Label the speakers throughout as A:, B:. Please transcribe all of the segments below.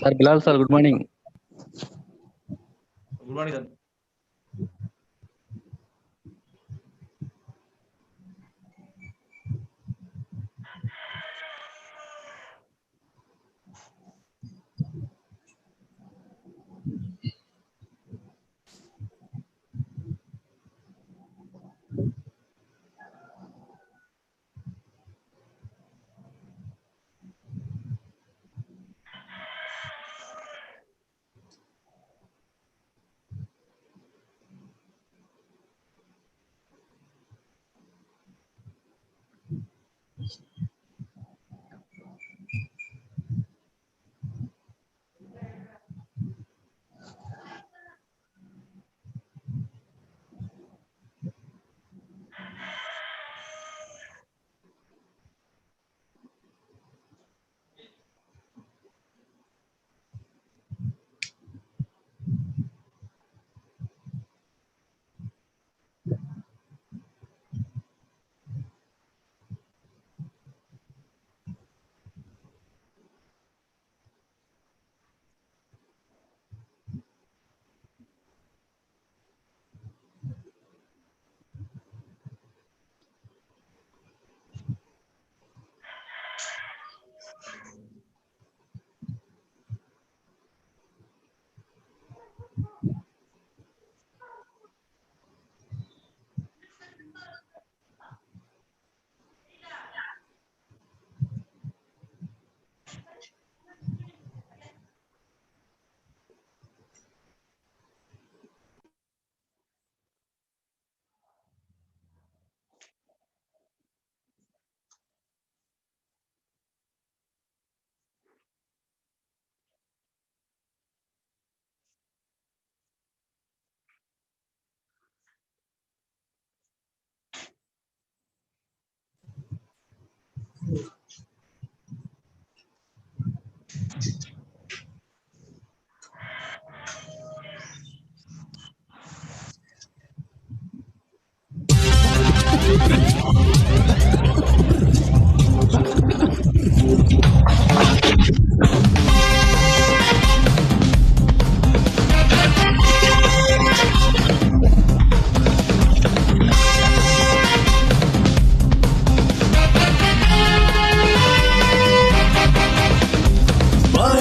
A: Sir Bilal sir, good morning.
B: Good morning, sir.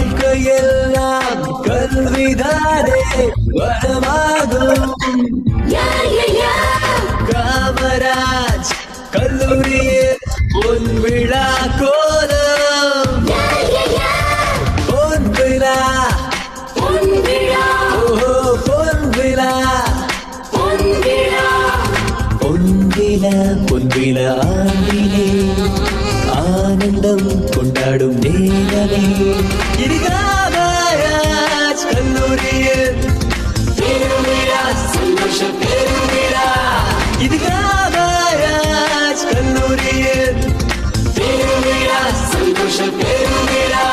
C: வாழ்க்கையெல்லாம் கல்விதானே வளமாகும். காமராஜ் கல்லூரியில் பொன் விழா கோலம். பொன் விழா பொன் விழா பொன் விழா பொன் விழா ஆண்டிலே ஆனந்தம் கொண்டாடும் நேரமே இது காமராஜ் கல்லூரியில் பெருவிழா, சந்தோஷ பெருவிழா. இது காமராஜ் கல்லூரியில் பெருவிழா, சந்தோஷ பெருவிழா.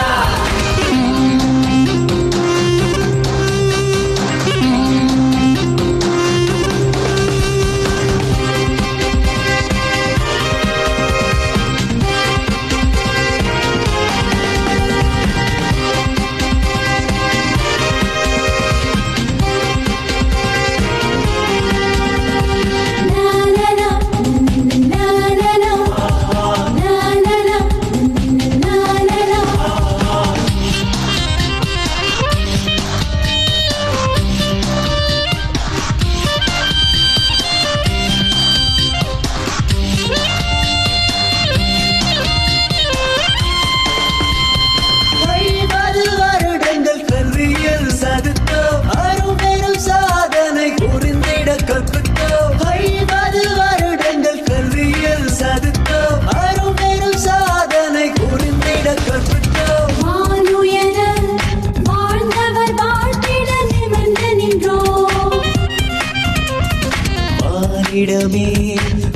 C: இடமே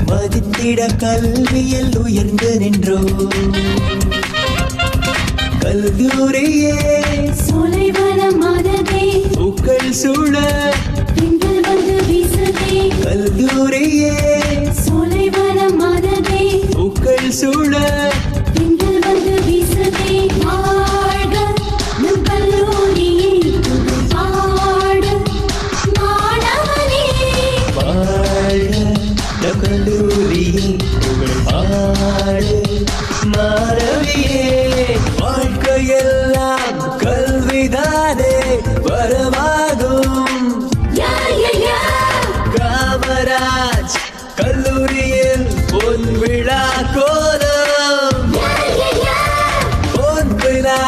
C: மதித்திட கல்வியில் உயர்ந்து நின்றோ. கல்லூரியே
D: சோலைவனமானதே
C: பூக்கள் சூழ
D: திங்கள் வந்து வீசுதே.
C: கல்லூரியே
D: சோலைவனமானதே
C: பூக்கள் சூழ
D: திங்கள் வந்து வீசுதே. வாழ்க நம் கல்லூரி
C: பிறவியே வாழ்க்கையெல்லாம் கல்விதானே வரமாகும். காமராஜ் கல்லூரியில் பொன் விழா கோலம். பொன் விழா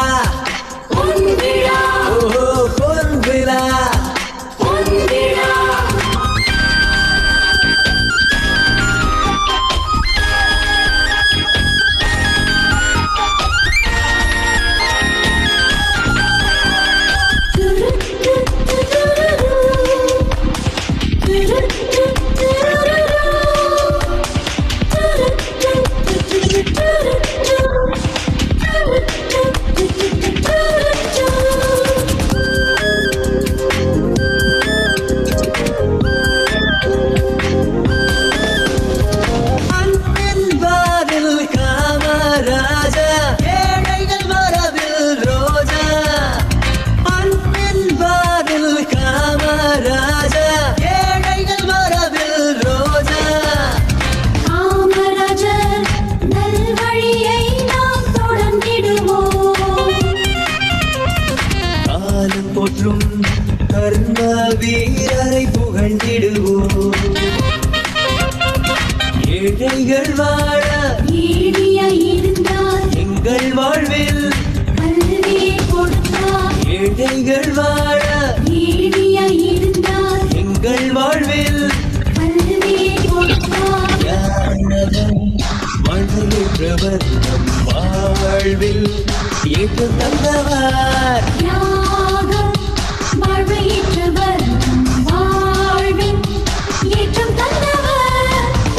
C: ஓஹோ பொன் விழா. கர்ம வீரரை புகழ்ந்திடுவோம். ஏழைகள் வாழ இருந்தால் எங்கள் வாழ்வில் கல்வியை கொடுத்தார். ஏழைகள் வாழ இருந்தால் எங்கள் வாழ்வில் கல்வியை கொடுத்தார். வாழ்வுற்றவர் நம் வாழ்வில் ஏற்றம் தந்தவர்.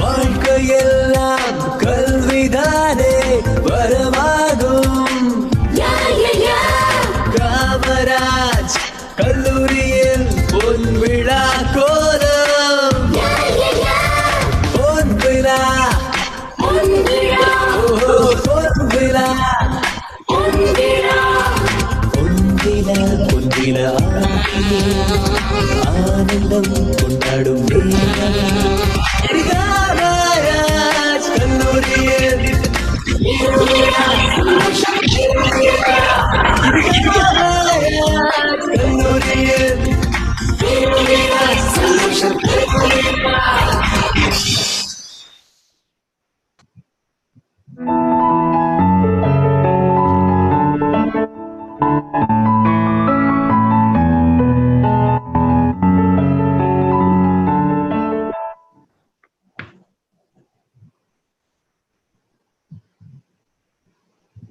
C: வாழ்க்கையெல்லாம் கல்விதானே வரமாகும். காமராஜ் கல்லூரியில் பொன் விழா கோலம். பொன் விழா ஓஹோ பொன் விழா. பொன்விழா ஆனந்தம் கொண்டாடும் காமராஜ் கல்லூரியில்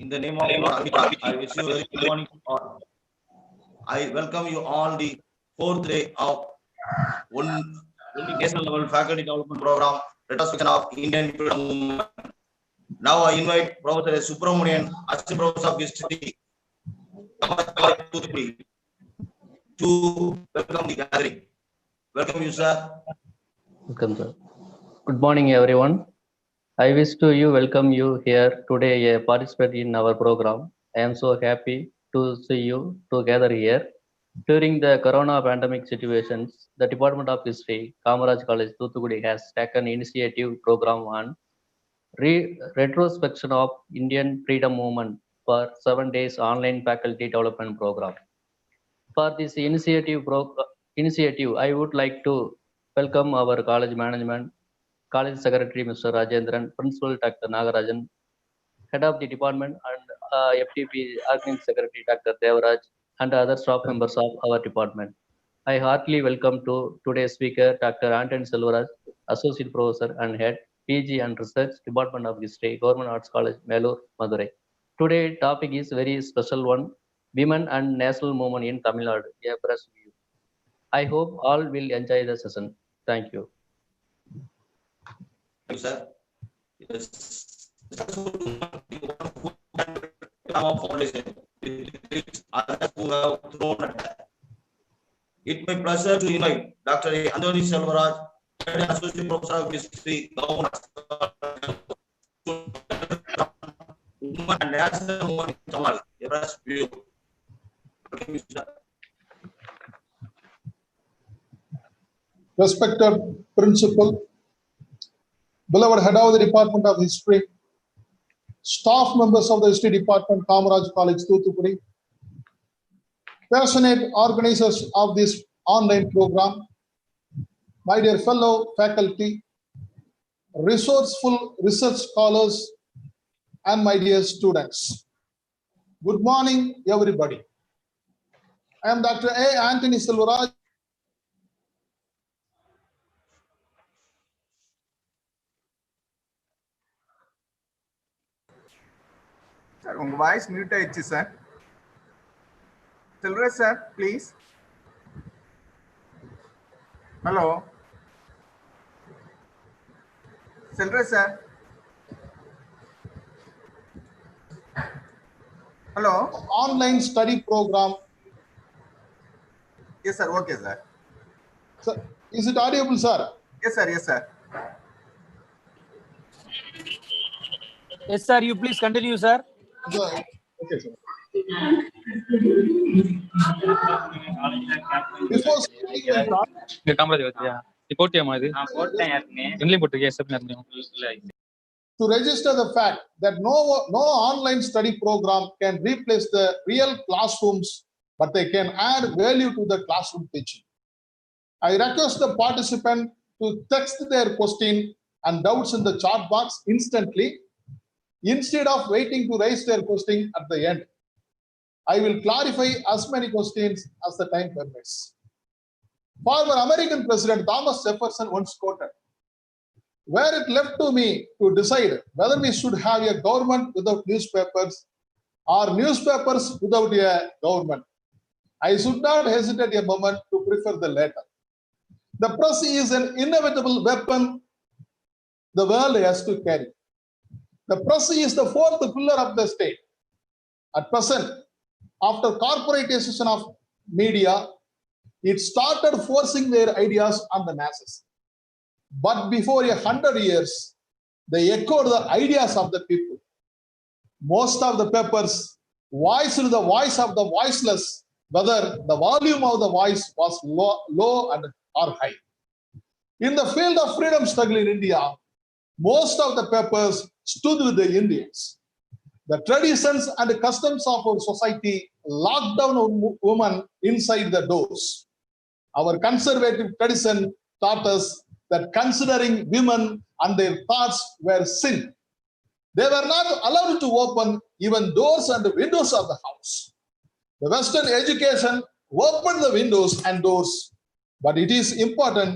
A: In the name of Lord, I wish you a very good morning to all. I welcome you all the fourth day of one national level faculty development program, Retrospection of Indian Freedom Movement. Now I invite Professor Subramanian, Assistant Professor of History, to welcome the gathering. Welcome you, sir.
B: Welcome, sir. Good morning, everyone. I wish to welcome you here today, participate in our program. I am so happy to see you together here. During the corona pandemic situations, the Department of History, Kamaraj College, Thuthukudi has taken initiative program on retrospection of Indian freedom movement for 7 days online faculty development program. For this initiative, I would like to welcome our college management, College Secretary Mr. Rajendran, Principal Dr. Nagarajan, Head of the Department and FTP Organizing Secretary Dr. Devaraj, and other staff members of our department. I heartily welcome to today's speaker, Dr. AntiColonial Associate Professor and Head, PG and Research, Department of History, Government Arts College, Melur, Madurai. Today's topic is very special one, Women and National Movement in Tamil Nadu, a press view. I hope all will enjoy the session. Thank you.
A: Thank you, sir. Yes. It's my pleasure to invite Dr.A.Devaraj, Associate Professor of History, Government and National Movement in Tamil Nadu.
E: Respected Principal, beloved Head of the Department of History, staff members of the History Department, Kamaraj College, Thuthukudi, passionate organizers of this online program, my dear fellow faculty, resourceful research scholars, and my dear students. Good morning, everybody. I am Dr.A. Anthony Silveraj.
F: Sir, உங்க voice mute ஆயிடுச்சு sir. Silveraj sir, please. Hello. Silveraj sir. Hello.
E: Online study program.
F: Yes sir, okay sir.
E: Sir, is it audible, sir?
F: Yes sir, yes sir.
G: Yes, sir. You please continue, sir.
E: Sir, okay, sir. Before starting the talk,
H: இங்க காமராஜ் வருதுயா நீ போட்டியாமா இது எங்களையும் போட்டிருக்கியா accept
E: to register the fact that no online study program can replace the real classrooms, but they can add value to the classroom teaching. I request the participant to text their question and doubts in the chat box instantly, instead of waiting to raise their question at the end. I will clarify as many questions as the time permits. Former American President Thomas Jefferson once quoted, "Were it left to me to decide whether we should have a government without newspapers or newspapers without a government, I should not hesitate a moment to prefer the latter. The press is an inevitable weapon the world has to carry. The press is the fourth pillar of the state. At present, after corporatization of media, it started forcing their ideas on the masses. But before 100 years, they echoed the ideas of the people. Most of the papers voiced the voice of the voiceless, whether the volume of the voice was low or high. In the field of freedom struggle in India, most of the papers stood with the Indians. The traditions and customs of our society locked down women inside the doors. Our conservative tradition taught us that considering women and their thoughts were sin. They were not allowed to open even doors and windows of the house. The Western education opened the windows and doors, but it is important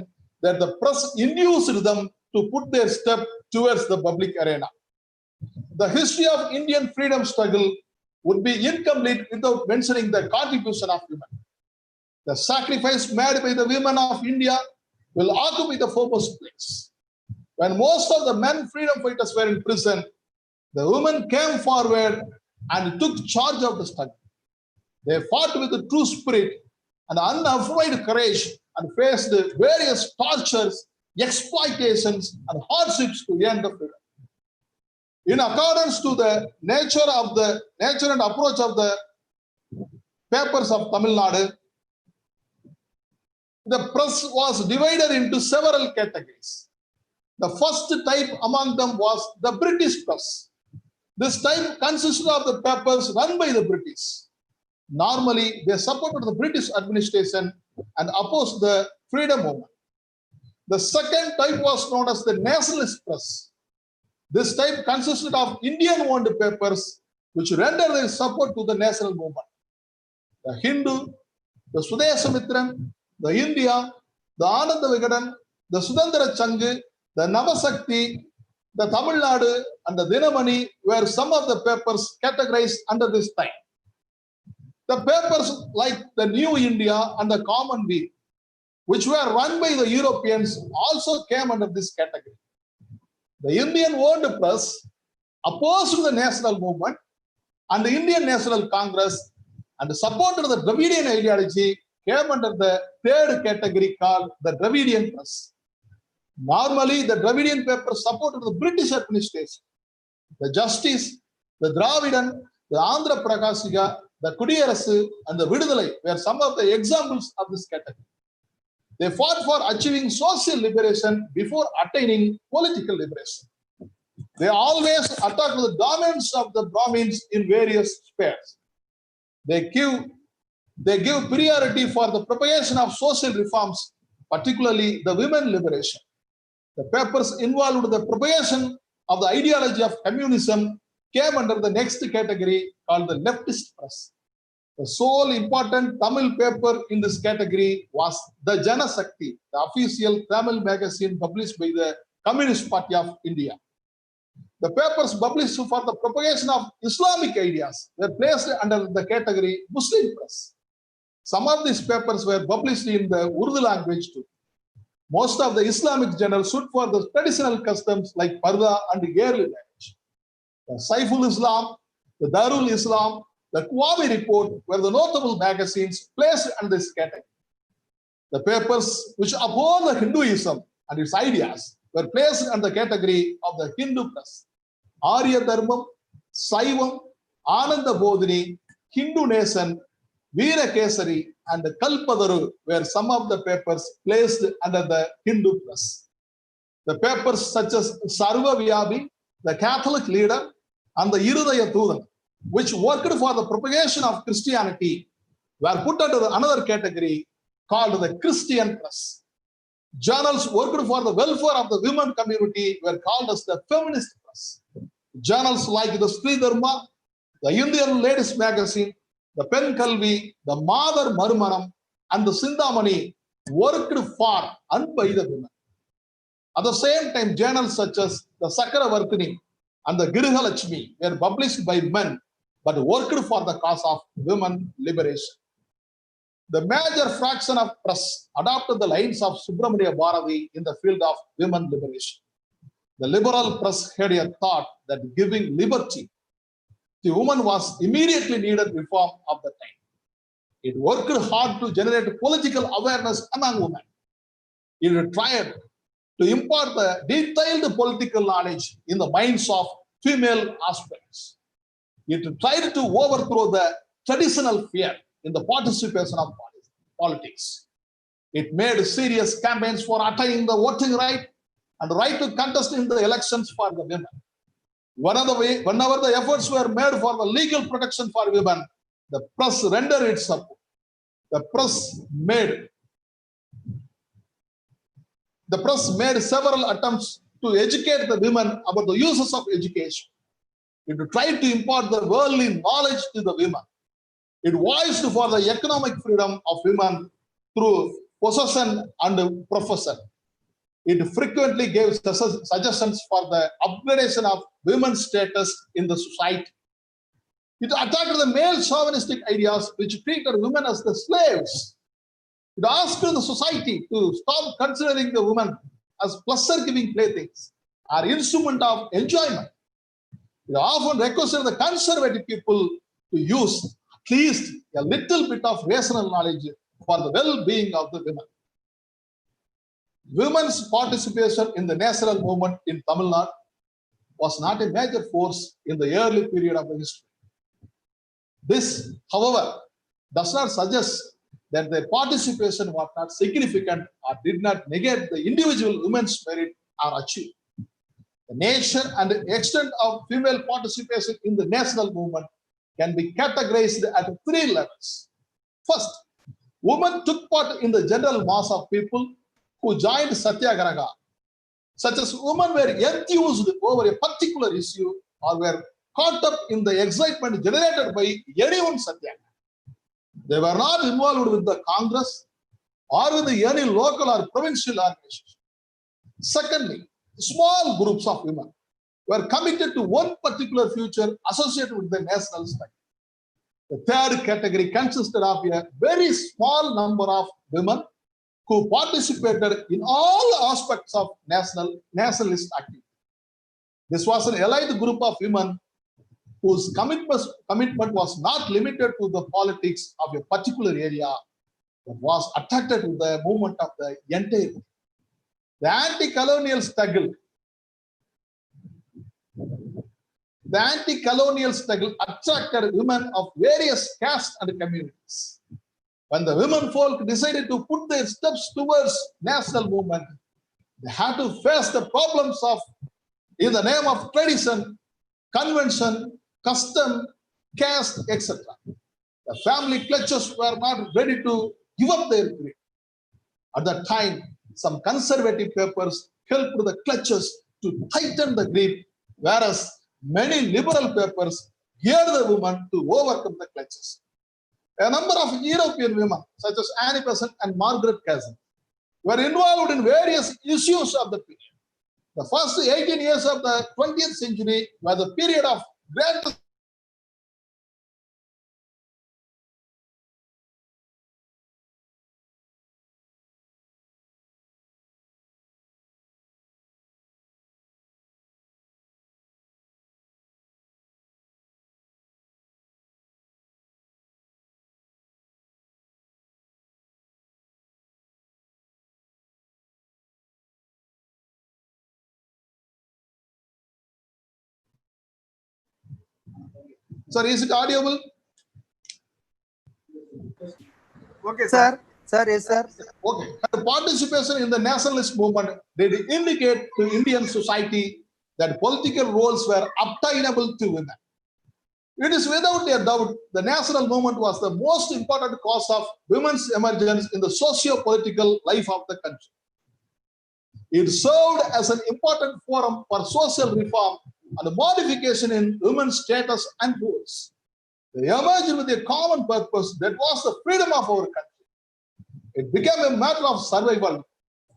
E: that the press induced them to put their step towards the public arena. The history of Indian freedom struggle would be incomplete without mentioning the contribution of women. The sacrifice made by the women of India will occupy the foremost place. When most of the men freedom fighters were in prison, the women came forward and took charge of the struggle. They fought with the true spirit and unafraid courage and faced various tortures, exploitations, and hardships to end the freedom. In accordance to the nature and approach of the papers of Tamil Nadu, the press was divided into several categories. The first type among them was the British press. This type consisted of the papers run by the British. Normally, they supported the British administration and opposed the freedom movement. The second type was known as the nationalist press. This type consisted of Indian-owned papers which rendered their support to the national movement. The Hindu, the Sudeshamitran, the India, the Ananda Vigadan, the Sudandara Changu, the Navasakti, the Tamil Nadu, and the Dinamani were some of the papers categorized under this type. The papers like the New India and the Commonwealth, which were run by the Europeans, also came under this category. The Indian-owned press opposed the national movement and the Indian National Congress and supported the Dravidian ideology came under the third category called the Dravidian press. Normally, the Dravidian papers supported the British administration. The Justice, the Dravidan, the Andhra Prakasika, the Kudiyarasu, and the Vidudalai were some of the examples of this category. They fought for achieving social liberation before attaining political liberation. They always attack the dominance of the Brahmins in various spheres. They give priority for the propagation of social reforms, particularly the women liberation. The papers involved the propagation of the ideology of communism came under the next category called the leftist press. The sole important Tamil paper in this category was the Janasakti, the official Tamil magazine published by the Communist Party of India. The papers published for the propagation of Islamic ideas were placed under the category Muslim press. Some of these papers were published in the Urdu language too. Most of the Islamic journals stood for the traditional customs like Parda and yearly marriage. The Saiful Islam, the Darul Islam, the Kuwabi Report were the notable magazines placed under this category. The papers which uphold the Hinduism and its ideas were placed under the category of the Hindu press. Arya Dharmam, Saivam, Ananda Bodhini, Hindu Nation, Veera Kesari, and the Kalpadaru were some of the papers placed under the Hindu press. The papers such as Sarva Vyabi, the Catholic Leader, and the Irudaya Thudan, which worked for the propagation of Christianity, were put under another category called the Christian press. Journals worked for the welfare of the women community were called as the feminist press. Journals like the Sri Dharma, the Indian Ladies Magazine, the Pen Kalvi, the Mother Marumanam, and the Sindhamani worked for and by the women. At the same time, journals such as the Sakravartini and the Girihalakshmi were published by men but worked for the cause of women liberation. The major fraction of press adopted the lines of Subramania Bharati in the field of women liberation. The liberal press had a thought that giving liberty to women was immediately needed reform of the time. It worked hard to generate political awareness among women. It tried to impart the detailed political knowledge in the minds of female aspirants. It tried to overthrow the traditional fear in the participation of politics. It made serious campaigns for attaining the voting right and right to contest in the elections for the women. Whenever the efforts were made for the legal protection for women, the press rendered its support. The press made several attempts to educate the women about the uses of education. It tried to impart the worldly knowledge to the women. It voiced for the economic freedom of women through possession and profession. It frequently gave suggestions for the upgradation of women's status in the society. It attacked the male chauvinistic ideas which treated women as the slaves. It asked the society to stop considering the women as pleasure-giving playthings or instrument of enjoyment. It often requested the conservative people to use at least a little bit of rational knowledge for the well-being of the women. Women's participation in the national movement in Tamil Nadu was not a major force in the early period of the history. This, however, does not suggest that their participation was not significant or did not negate the individual women's merit or achievement. The nature and the extent of female participation in the national movement can be categorized at 3 levels. First, women took part in the general mass of people who joined Satyagraha, such as women were enthused over a particular issue or were caught up in the excitement generated by anyone Satyagraha. They were not involved with the Congress or with any local or provincial organization. Secondly, small groups of women were committed to one particular future associated with the national struggle. The third category consisted of a very small number of women who participated in all aspects of nationalist activity. This was an allied group of women whose commitment was not limited to the politics of a particular area, but was attracted to the movement of the entire. The anti-colonial struggle attracted women of various castes and communities. When the women folk decided to put their steps towards national movement, they had to face the problems of in the name of tradition, convention, custom, caste, etc. The family clutches were not ready to give up their grip. At that time, some conservative papers helped the clutches to tighten the grip, whereas many liberal papers geared the woman to overcome the clutches. A number of European women, such as Anni and Margaret Cassin, were involved in various issues of the period. The first 18 years of the 20th century were the period of great Sorry, is it audible?
F: Okay, sir.
G: Sir, yes, sir.
E: Okay. The participation in the nationalist movement did indicate to Indian society that political roles were obtainable to women. It is without a doubt the national movement was the most important cause of women's emergence in the socio-political life of the country. It served as an important forum for social reform and modification in women's status and roles. They emerged with a common purpose that was the freedom of our country. It became a matter of survival.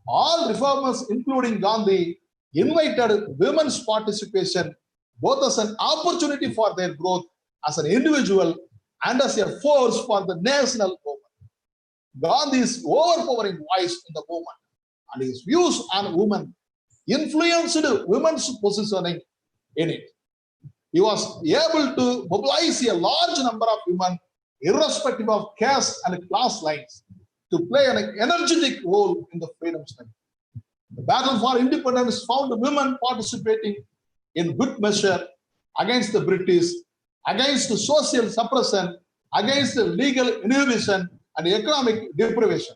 E: All reformers, including Gandhi, invited women's participation both as an opportunity for their growth as an individual and as a force for the national movement. Gandhi's overpowering voice in the movement and his views on women influenced women's positioning in it. He was able to mobilize a large number of women, irrespective of caste and class lines, to play an energetic role in the freedom struggle. The battle for independence found women participating in good measure against the British, against the social suppression, against the legal inhibition and economic deprivation.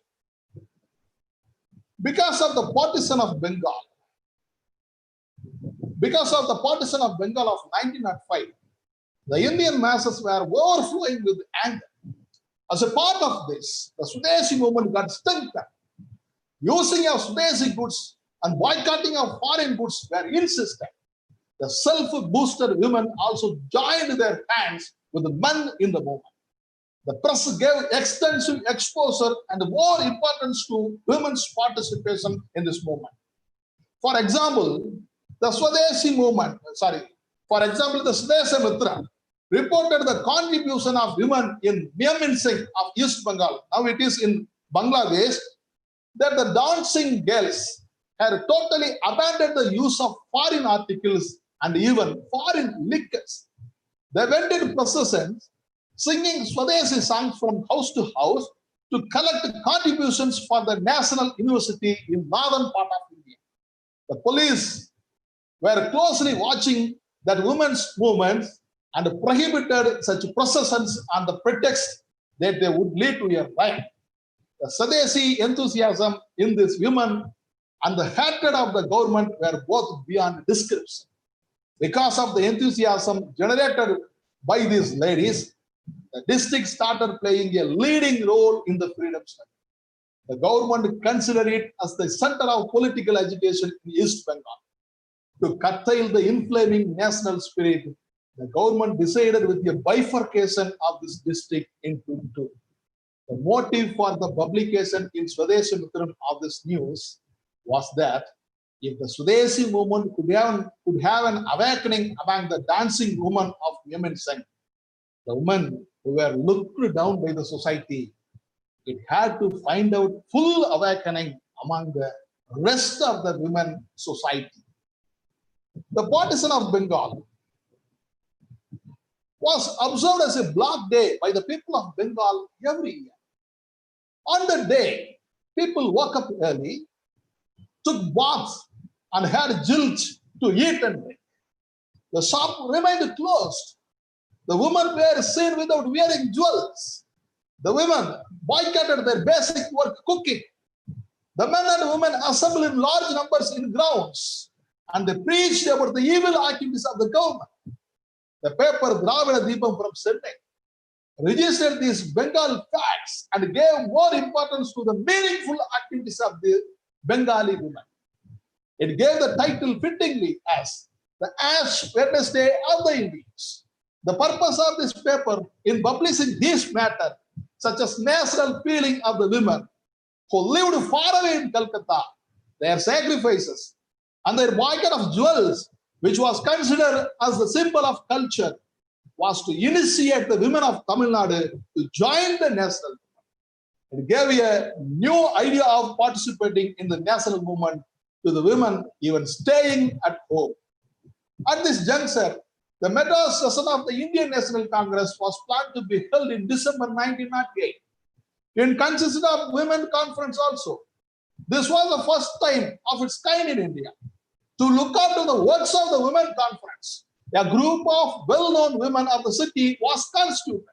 E: Because of the partition of Bengal, of 1905, the Indian masses were overflowing with anger. As a part of this, the Swadeshi movement got strengthened. Using of Swadeshi goods and boycotting of foreign goods were insisted. The self-boosted women also joined their hands with the men in the movement. The press gave extensive exposure and more importance to women's participation in this movement. For example, the Swadeshi movement, the Swadeshi Mitra reported the contribution of women in Mymensingh of East Bengal, now it is in Bangladesh, that the dancing girls had totally abandoned the use of foreign articles and even foreign liquors. They went in processions singing Swadeshi songs from house to house to collect contributions for the National University in northern part of India. The police were closely watching that women's movements and prohibited such processions on the pretext that they would lead to a riot. The Swadeshi enthusiasm in these women and the hatred of the government were both beyond description. Because of the enthusiasm generated by these ladies, the district started playing a leading role in the freedom struggle. The government considered it as the center of political agitation in East Bengal. To curtail the inflaming national spirit, the government decided with a bifurcation of this district into two. The motive for the publication in Swadeshi Mitra of this news was that if the Swadeshi movement could have an awakening among the dancing women of Mymensingh, the women who were looked down by the society, it had to find out full awakening among the rest of the women society. The partition of Bengal was observed as a block day by the people of Bengal every year. On the day, people woke up early, took baths, and had jilch to eat and drink. The shop remained closed. The women were seen without wearing jewels. The women boycotted their basic work cooking. The men and women assembled in large numbers in grounds. and they preached about the evil activities of the government. The paper Dravida Deepam from Chennai registered these Bengal facts and gave more importance to the meaningful activities of the Bengali women. It gave the title fittingly as the Ash Wednesday of the Indians. The purpose of this paper in publishing this matter, such as national feeling of the women who lived far away in Calcutta, their sacrifices, and their boycott of jewels, which was considered as the symbol of culture, was to initiate the women of Tamil Nadu to join the national movement. It gave a new idea of participating in the national movement to the women even staying at home. At this juncture, the Madras session of the Indian National Congress was planned to be held in December 1908. It consisted of women conference also. This was the first time of its kind in India. To look after the works of the women conference, a group of well-known women of the city was constituted.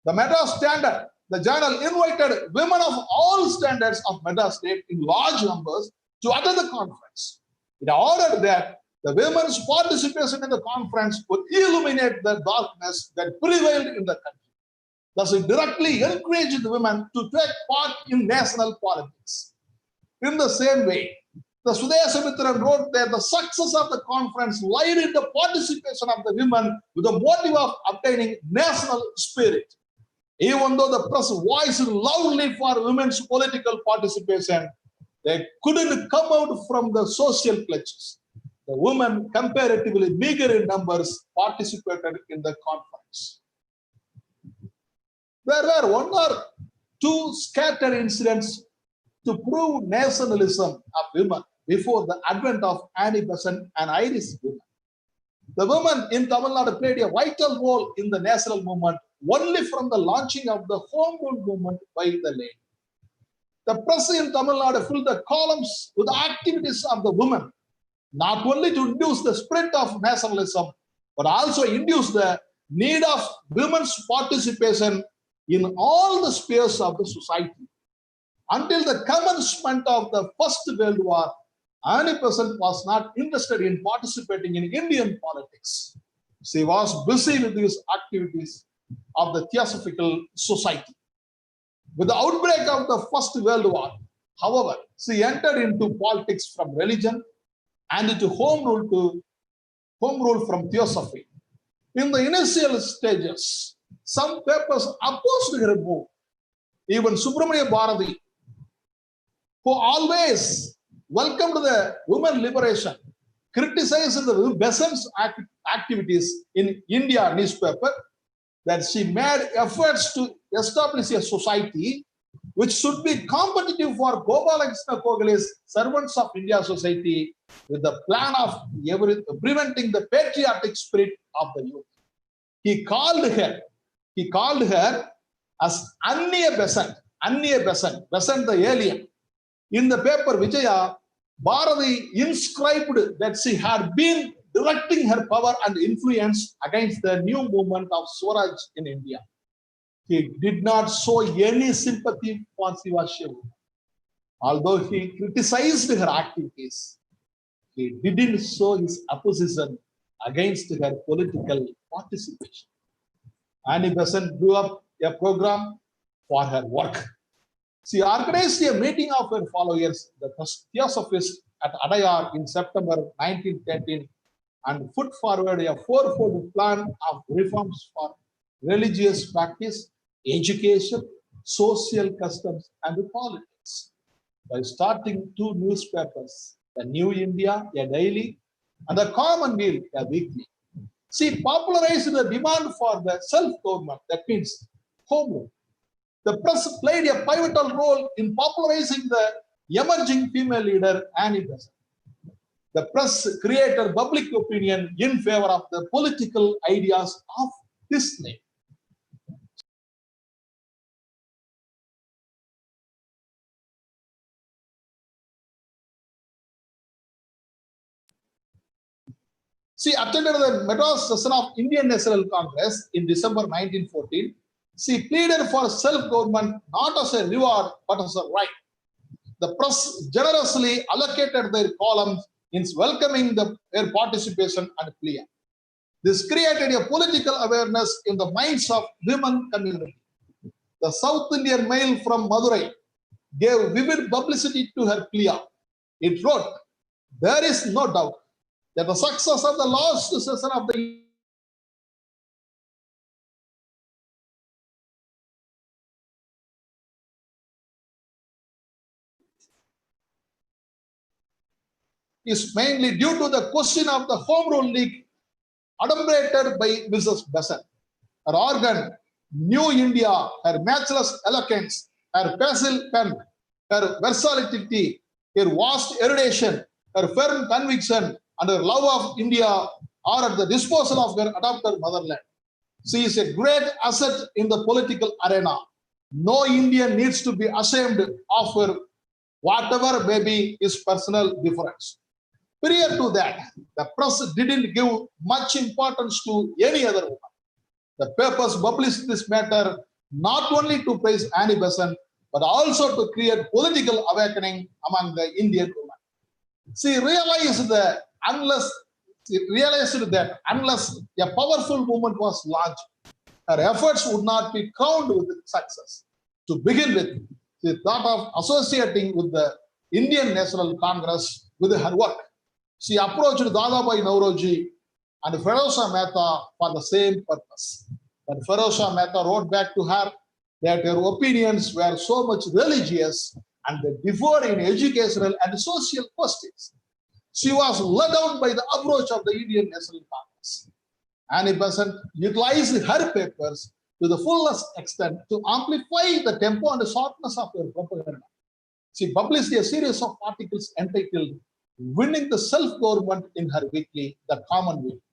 E: The Madras Standard, the journal, invited women of all standards of Madras state in large numbers to attend the conference. It ordered that the women's participation in the conference would illuminate the darkness that prevailed in the country. Thus, it directly encouraged the women to take part in national politics. In the same way, the Sudeshamitran wrote that the success of the conference lied in the participation of the women with the motive of obtaining national spirit. Even though the press voiced loudly for women's political participation, they couldn't come out from the social clutches. The women, comparatively meager in numbers, participated in the conference. There were one or two scattered incidents to prove nationalism of women before the advent of Anni Besant and Irish women. The women in Tamil Nadu played a vital role in the national movement only from the launching of the Home Rule movement by the lady. The press in Tamil Nadu filled the columns with the activities of the women, not only to induce the spirit of nationalism, but also induce the need of women's participation in all the spheres of the society. Until the commencement of the First World War, Anni Besant was not interested in participating in Indian politics. She was busy with these activities of the Theosophical Society. With the outbreak of the First World War, however, she entered into politics from religion and into home rule from theosophy. In the initial stages, some papers opposed her move. Even Subramania Bharati, who always welcomed the women liberation, criticized the Besant's activities in India newspaper, that she made efforts to establish a society which should be competitive for Gopalakrishna Kogale's Servants of India Society, with the plan of preventing the patriotic spirit of the youth. He called her as Anni Besant, Besant the alien. In the paper Vijaya, Bharati inscribed that she had been directing her power and influence against the new movement of Swaraj in India. He did not show any sympathy for Shiva Shiva. Although he criticized her activities, he didn't show his opposition against her political participation. Anni Besant drew up a program for her work. She organized a meeting of her followers, the Theosophists, at Adayar in September 1913, and put forward a fourfold plan of reforms for religious practice, education, social customs, and politics. By starting two newspapers, the New India, a daily, and the Commonweal, a weekly. She popularized the demand for the self-government, that means home rule. The press played a pivotal role in popularizing the emerging female leader, Anni Besant. The press created public opinion in favor of the political ideas of this name. She attended the Madras session of Indian National Congress in December 1914. She pleaded for self-government not as a reward but as a right. The press generously allocated their columns in welcoming their participation and plea. This created a political awareness in the minds of women community. The South Indian mail from Madurai gave vivid publicity to her plea. It wrote, "There is no doubt that the success of the last session of the is mainly due to the question of the Home Rule League adumbrated by Mrs. Besant. Her organ, New India, her matchless eloquence, her facile pen, her versatility, her vast erudition, her firm conviction, and her love of India are at the disposal of her adopted motherland. She is a great asset in the political arena. No Indian needs to be ashamed of her, whatever may be his personal difference." Prior to that, the press didn't give much importance to any other woman. The papers published this matter not only to praise Anni Besant, but also to create political awakening among the Indian women. She realized that unless a powerful movement was launched, her efforts would not be crowned with success. To begin with, she thought of associating with the Indian National Congress with her work. She approached Dadabhai Naoroji and Feroza Mehta for the same purpose. But Feroza Mehta wrote back to her that her opinions were so much religious and they differed in educational and social questions. She was let down by the approach of the Indian National Congress. Anni Besant utilized her papers to the fullest extent to amplify the tempo and the sharpness of her propaganda. She published a series of articles entitled "Winning the Self-Government" in her weekly, The Commonwealth.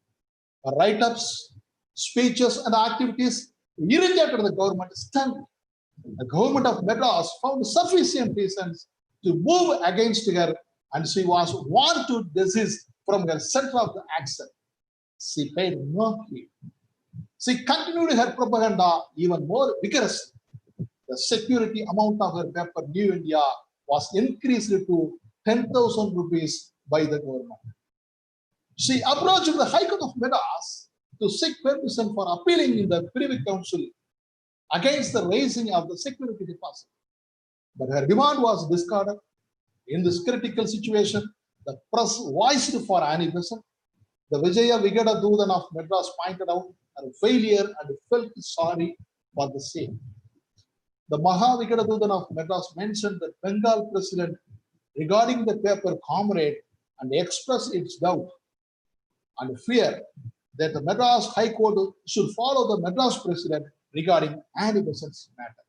E: Her write-ups, speeches, and activities irritated the government sternly. The government of Madras found sufficient reasons to move against her, and she was warned to desist from her center of the action. She paid no heed. She continued her propaganda even more vigorously. The security amount of her paper, New India, was increased to 10,000 rupees by the government. She approached the High Court of Madras to seek permission for appealing in the Privy Council against the raising of the security deposit. But her demand was discarded. In this critical situation, the press voiced for Anni Besant. The Vijaya Vigada Dudan of Madras pointed out her failure and felt sorry for the same. The Maha Vigada Dudan of Madras mentioned the Bengal president regarding the paper Comrade and expressed its doubt and fear that the Madras High Court should follow the Madras president regarding Anni Besant's matter.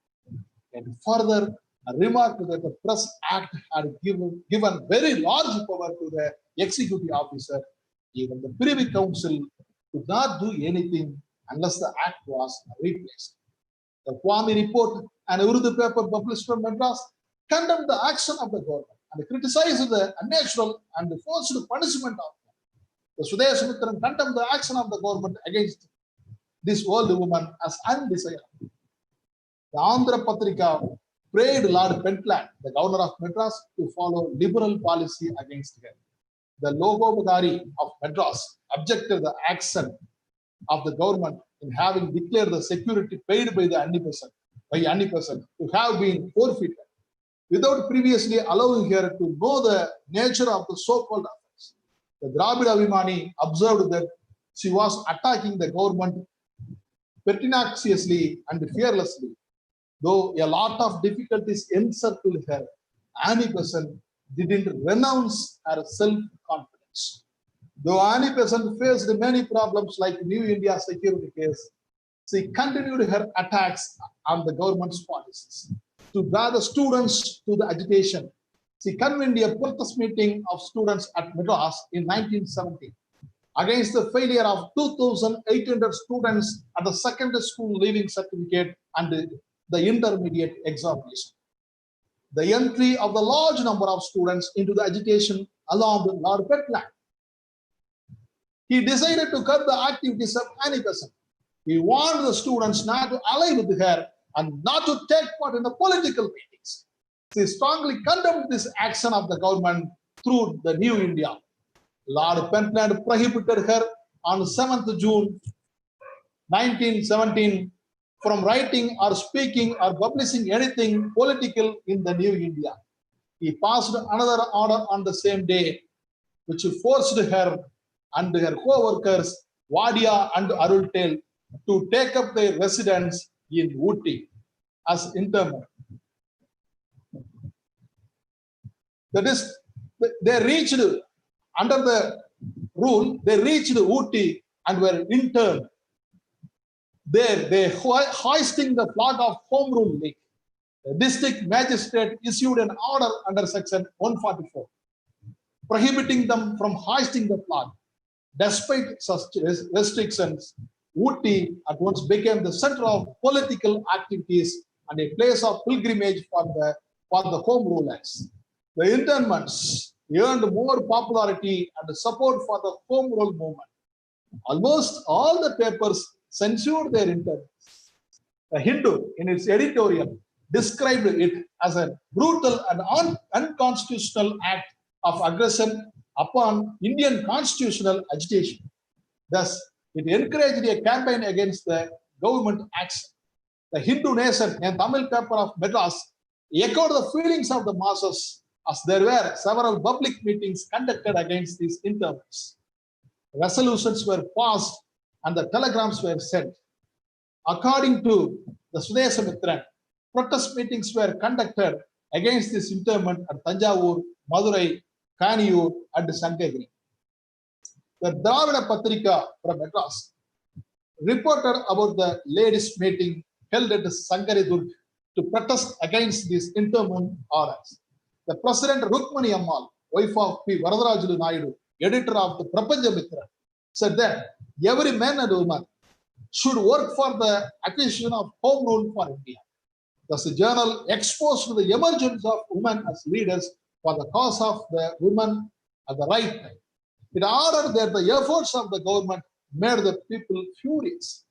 E: And further, remarked that the Press Act had given very large power to the executive officer. Even the Privy Council could not do anything unless the act was replaced. The Kwame report, an Urdu paper published from Madras, condemned the action of the government and criticized the unnatural and forced punishment of them. The Swadesh Mitran condemned the action of the government against this old woman as undesirable. The Andhra Patrika prayed Lord Pentland, the governor of Madras, to follow liberal policy against her. The Logobadari of Madras objected the action of the government in having declared the security paid by Anni Besant to have been forfeited without previously allowing her to know the nature of the so-called offense. The Dravida Abhimani observed that she was attacking the government pertinaciously and fearlessly. Though a lot of difficulties encircled her, Anni Besant didn't renounce her self-confidence. Though Anni Besant faced many problems like New India security case, she continued her attacks on the government's policies. To draw the students to the agitation, she convened a protest meeting of students at Madras in 1970 against the failure of 2,800 students at the secondary school leaving certificate and the intermediate examination. The entry of the large number of students into the agitation alarmed Lord Pentland. He decided to curb the activities of Anni Besant. He warned the students not to ally with her and not to take part in the political meetings. She strongly condemned this action of the government through the New India. Lord Pentland prohibited her on 7th June 1917 from writing or speaking or publishing anything political in the New India. He passed another order on the same day, which forced her and her co-workers, Wadia and Arultel, to take up their residence in Ooty as internment. That is, they reached, under the rule, they reached Ooty and were interned. There, they hoisting the flag of Home Rule League. The district magistrate issued an order under section 144, prohibiting them from hoisting the flag. Despite such restrictions, Ooty at once became the center of political activities and a place of pilgrimage for the Home Rulers. The internments earned more popularity and support for the Home Rule movement. Almost all the papers censured their internments. The Hindu, in its editorial, described it as a brutal and unconstitutional act of aggression upon Indian constitutional agitation. Thus, it encouraged a campaign against the government action. The Hindu Nation, a Tamil paper of Madras, echoed the feelings of the masses as there were several public meetings conducted against these internments. Resolutions were passed and the telegrams were sent. According to the Sudeshamitran, protest meetings were conducted against this internment at Tanjavur, Madurai, Kaniyur, and Sankagiri. The Dravida Patrika from Madras reported about the ladies' meeting held at Sankaridurg to protest against these internment orders. The President Rukmani Ammal, wife of P. Varadarajulu Naidu, editor of the Prapancha Mitra, said that every man and woman should work for the acquisition of home rule for India. Thus, the journal exposed the emergence of women as leaders for the cause of the women at the right time. It ordered that the efforts of the government made the people furious.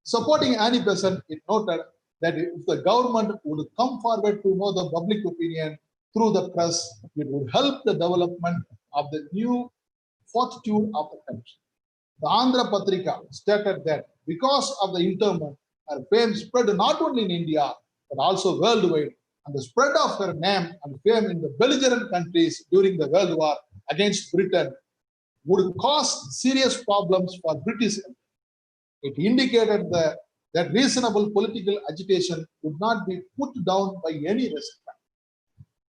E: Supporting Anni Besant, it noted that if the government would come forward to know the public opinion through the press, it would help the development of the new fortitude of the country. The Andhra Patrika stated that because of the internment, her fame spread not only in India, but also worldwide, and the spread of her name and fame in the belligerent countries during the World War against Britain would cause serious problems for British Empire. It indicated that reasonable political agitation would not be put down by any restraint.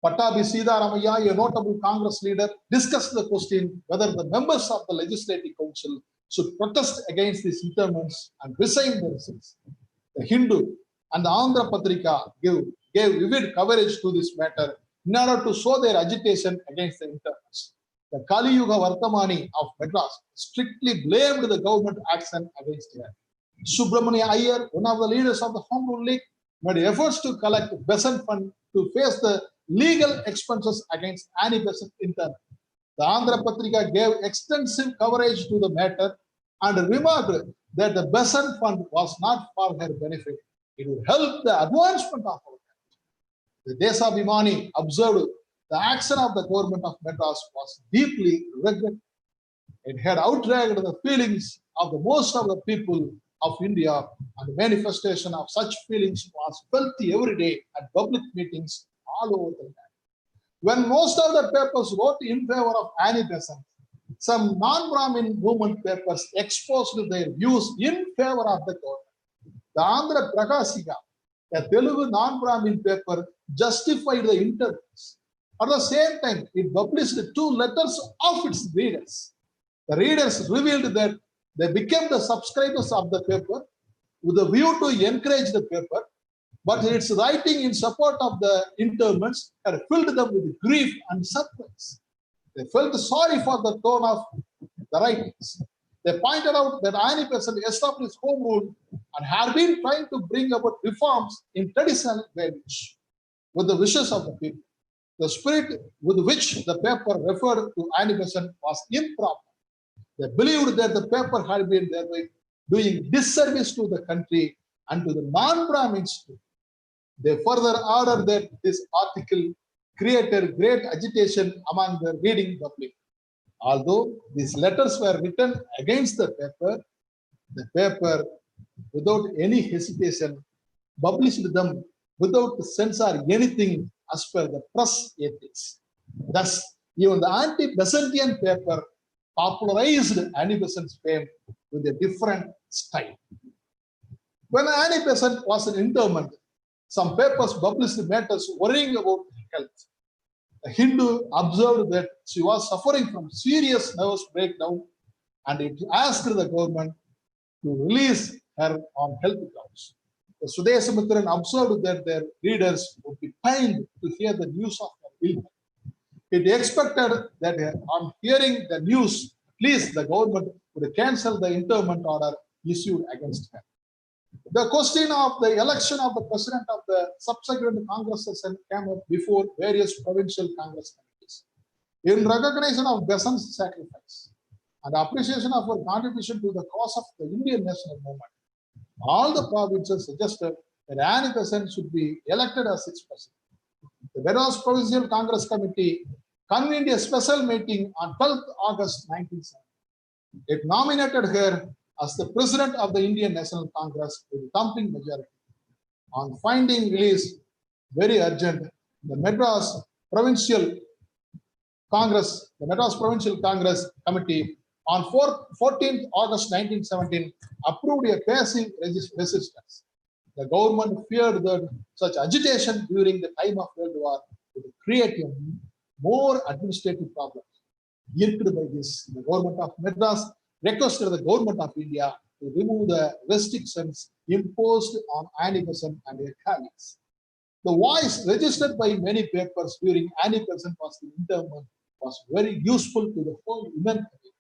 E: Pattabi Sidaramaiah, a notable Congress leader, discussed the question whether the members of the Legislative Council should protest against these internments and resign their seats. The Hindu and the Andhra Patrika gave vivid coverage to this matter in order to show their agitation against the internments. The Kali Yuga Vartamani of Madras strictly blamed the government action against her. Subramania Iyer, one of the leaders of the Home Rule League, made efforts to collect Besant fund to face the legal expenses against Anni Besant internment. The Andhra Patrika gave extensive coverage to the matter and remarked that the Besant fund was not for her benefit. It would help the advancement of our country. The Desabhimani observed the action of the government of Madras was deeply regretted. It had outraged the feelings of the most of the people of India, and the manifestation of such feelings was felt every day at public meetings all over the land. When most of the papers wrote in favor of Anni Besant, some non-Brahmin movement papers exposed their views in favor of the government. The Andhra Prakasika, a Telugu non-Brahmin paper, justified the interviews. At the same time, it published 2 letters of its readers. The readers revealed that they became the subscribers of the paper with a view to encourage the paper, but its writing in support of the internments had filled them with grief and surprise. They felt sorry for the tone of the writings. They pointed out that Anni Besant established home rule and had been trying to bring about reforms in traditional values with the wishes of the people. The spirit with which the paper referred to Anni Besant was improper. They believed that the paper had been thereby doing disservice to the country and to the non-Brahmins too. They further ordered that this article created great agitation among the reading public. Although these letters were written against the paper, without any hesitation, published them without censor anything as per the press ethics. Thus, even the anti-Besanttian paper popularized Annie Besant's fame with a different style. When Annie Besant was in interment, some papers published matters worrying about her health. The Hindu observed that she was suffering from serious nervous breakdown, and it asked the government to release her on health grounds. The Sudeshamitran observed that their readers would be pained to hear the news of her illness. It expected that on hearing the news, at least the government would cancel the interment order issued against her. The question of the election of the president of the subsequent Congress session came up before various provincial Congress committees. In recognition of Besant's sacrifice and appreciation of her contribution to the cause of the Indian national movement, all the provinces suggested that Annie Besant should be elected as its president. The Madras Provincial Congress Committee convened a special meeting on 12th August 1970. It nominated her as the president of the Indian National Congress with a thumping majority. On finding release, very urgent, the Madras Provincial Congress Committee on 14th August 1917 approved a passive resistance. The government feared that such agitation during the time of World War would create more administrative problems. Irked by this, the government of Madras requested the government of India to remove the restrictions imposed on Annie Besant and her colleagues. The voice registered by many papers during Annie Besant was the interment was very useful to the whole women community.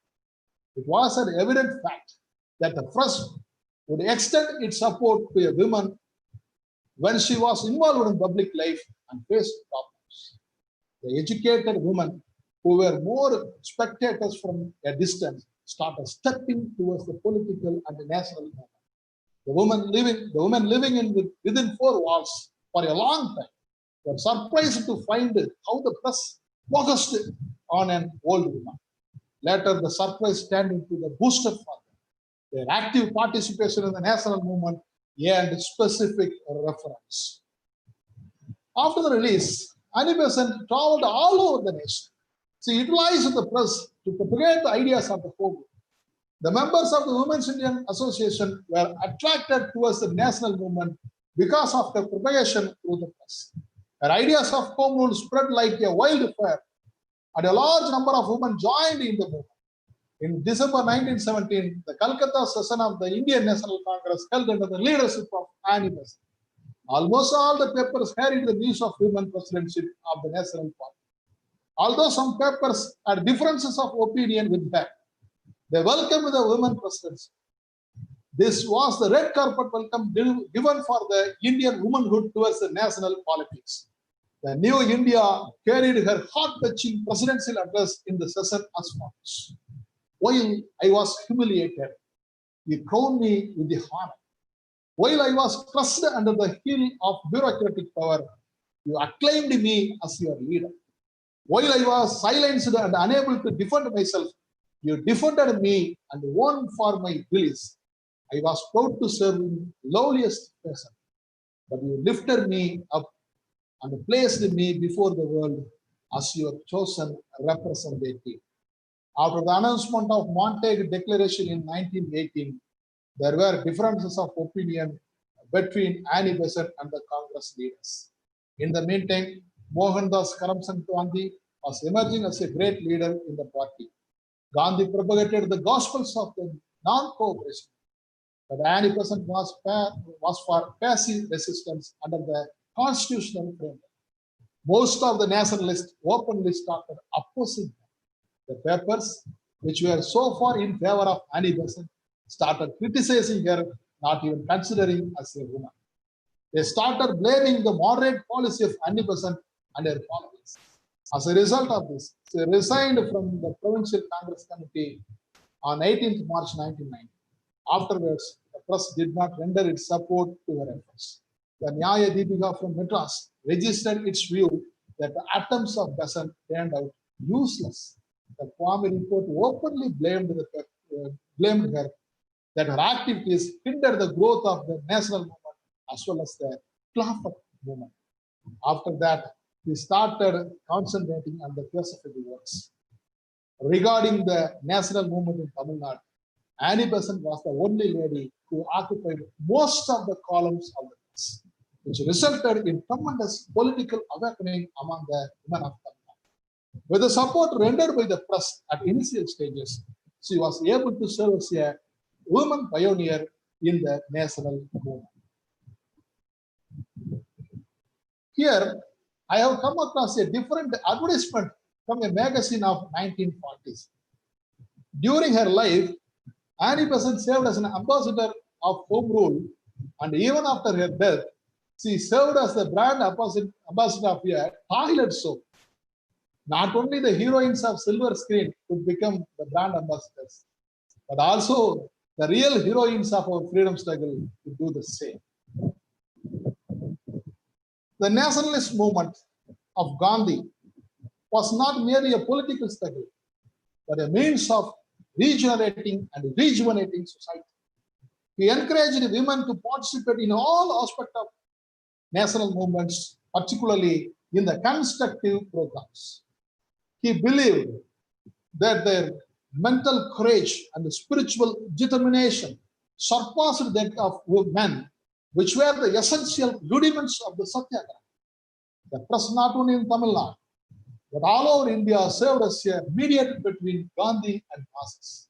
E: It was an evident fact that the press would extend its support to a woman when she was involved in public life and faced problems. The educated women who were more spectators from a distance started stepping towards the political and the national movement. The women living within four walls for a long time were surprised to find how the press focused on an old woman. Later, the surprise turned into the booster for them. Their active participation in the national movement earned specific reference. After the release, Annie Besant traveled all over the nation. She utilized the press to propagate the ideas of the home. The members of the Women's Indian Association were attracted towards the national movement because of the propagation through the press. Her ideas of home rule spread like a wildfire, and a large number of women joined in the movement. In December 1917, the Calcutta session of the Indian National Congress held under the leadership of Annie Besant. Almost all the papers carried the news of women presidency of the National Party. Although some papers had differences of opinion with her, they welcomed the women presidency. This was the red carpet welcome given for the Indian womanhood towards the national politics. The new India carried her heart-touching presidential address in the session as follows. While I was humiliated, you crowned me with the honor. While I was crushed under the heel of bureaucratic power, you acclaimed me as your leader. While I was silenced and unable to defend myself, you defended me and won for my release. I was proud to serve in lowliest person, but you lifted me up and placed me before the world as your chosen representative. After the announcement of Montague Declaration in 1918, there were differences of opinion between Annie Besant and the Congress leaders. In the meantime, Mohandas Karamchand Gandhi was emerging as a great leader in the party. Gandhi propagated the gospels of the non-cooperation, but Annie Besant was for passive resistance under the constitutional framework. Most of the nationalists openly started opposing her. The papers, which were so far in favor of Annie Besant, started criticizing her, not even considering as a woman. They started blaming the moderate policy of Annie Besant and her followers. As a result of this, she resigned from the Provincial Congress Committee on 18th March 1990. Afterwards, the press did not render its support to her efforts. The Nyaya Deepika from Madras registered its view that the attempts of Besant turned out useless. The Kwame report openly blamed her that her activities hindered the growth of the national movement as well as the Khilafat movement. After that, he started concentrating on the philosophical works. Regarding the national movement in Tamil Nadu, Annie Besant was the only lady who occupied most of the columns of the press, which resulted in tremendous political awakening among the women of Tamil Nadu. With the support rendered by the press at initial stages, she was able to serve as a woman pioneer in the national movement. Here, I have come across a different advertisement from a magazine of 1940s. During her life, Annie Besant served as an ambassador of Home Rule, and even after her death, she served as the brand ambassador of a toilet soap. Not only the heroines of silver screen could become the brand ambassadors, but also the real heroines of our freedom struggle could do the same. The nationalist movement of Gandhi was not merely a political struggle, but a means of regenerating and rejuvenating society. He encouraged women to participate in all aspects of national movements, particularly in the constructive programs. He believed that their mental courage and the spiritual determination surpassed that of men, which were the essential rudiments of the Satyagraha. The press, not only in Tamil Nadu, but all over India, served as a mediator between Gandhi and masses.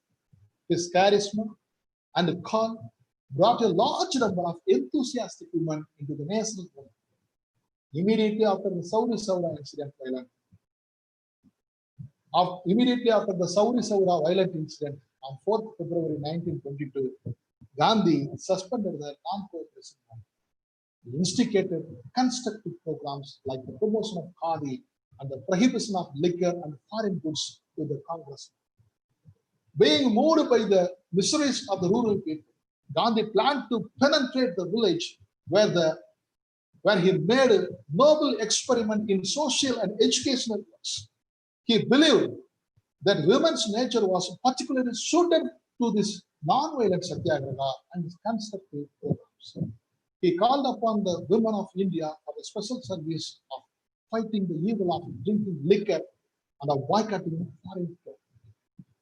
E: His charisma and call brought a large number of enthusiastic women into the national movement. Immediately after the Sauri Saura incident, on 4th February 1922, Gandhi suspended the non-cooperation movement. He instigated constructive programs like the promotion of khadi and the prohibition of liquor and foreign goods to the Congress. Being moved by the miseries of the rural people, Gandhi planned to penetrate the village where he made a noble experiment in social and educational works. He believed that women's nature was particularly suited to this non-violent satyagraha and his constructive programs. He called upon the women of India for a special service of fighting the evil of drinking liquor and of boycotting foreign trade.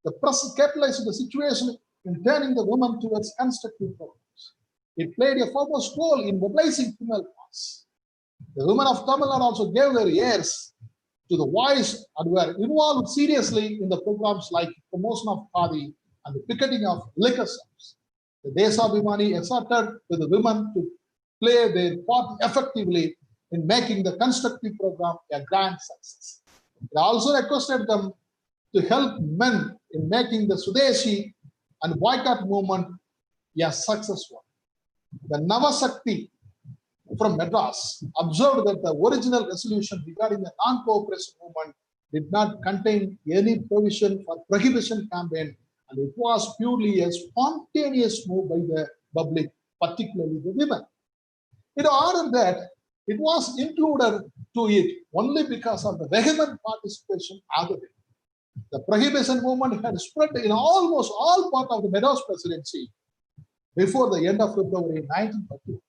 E: The press capitalized the situation in turning the women towards constructive programs. It played a foremost role in mobilizing female cause. The women of Tamil Nadu also gave their ears to the voice and were involved seriously in the programs like promotion of khadi and the picketing of liquor shops. The Desabhimani exhorted the women to play their part effectively in making the constructive program a grand success. It also requested them to help men in making the Swadeshi and boycott movement a successful. The Navasakti from Madras observed that the original resolution regarding the non-cooperation movement did not contain any provision for prohibition campaign, and it was purely a spontaneous move by the public, particularly the women. It ordered that it was included to it only because of the vehement participation of the women. The prohibition movement had spread in almost all parts of the Madras presidency before the end of February 1930.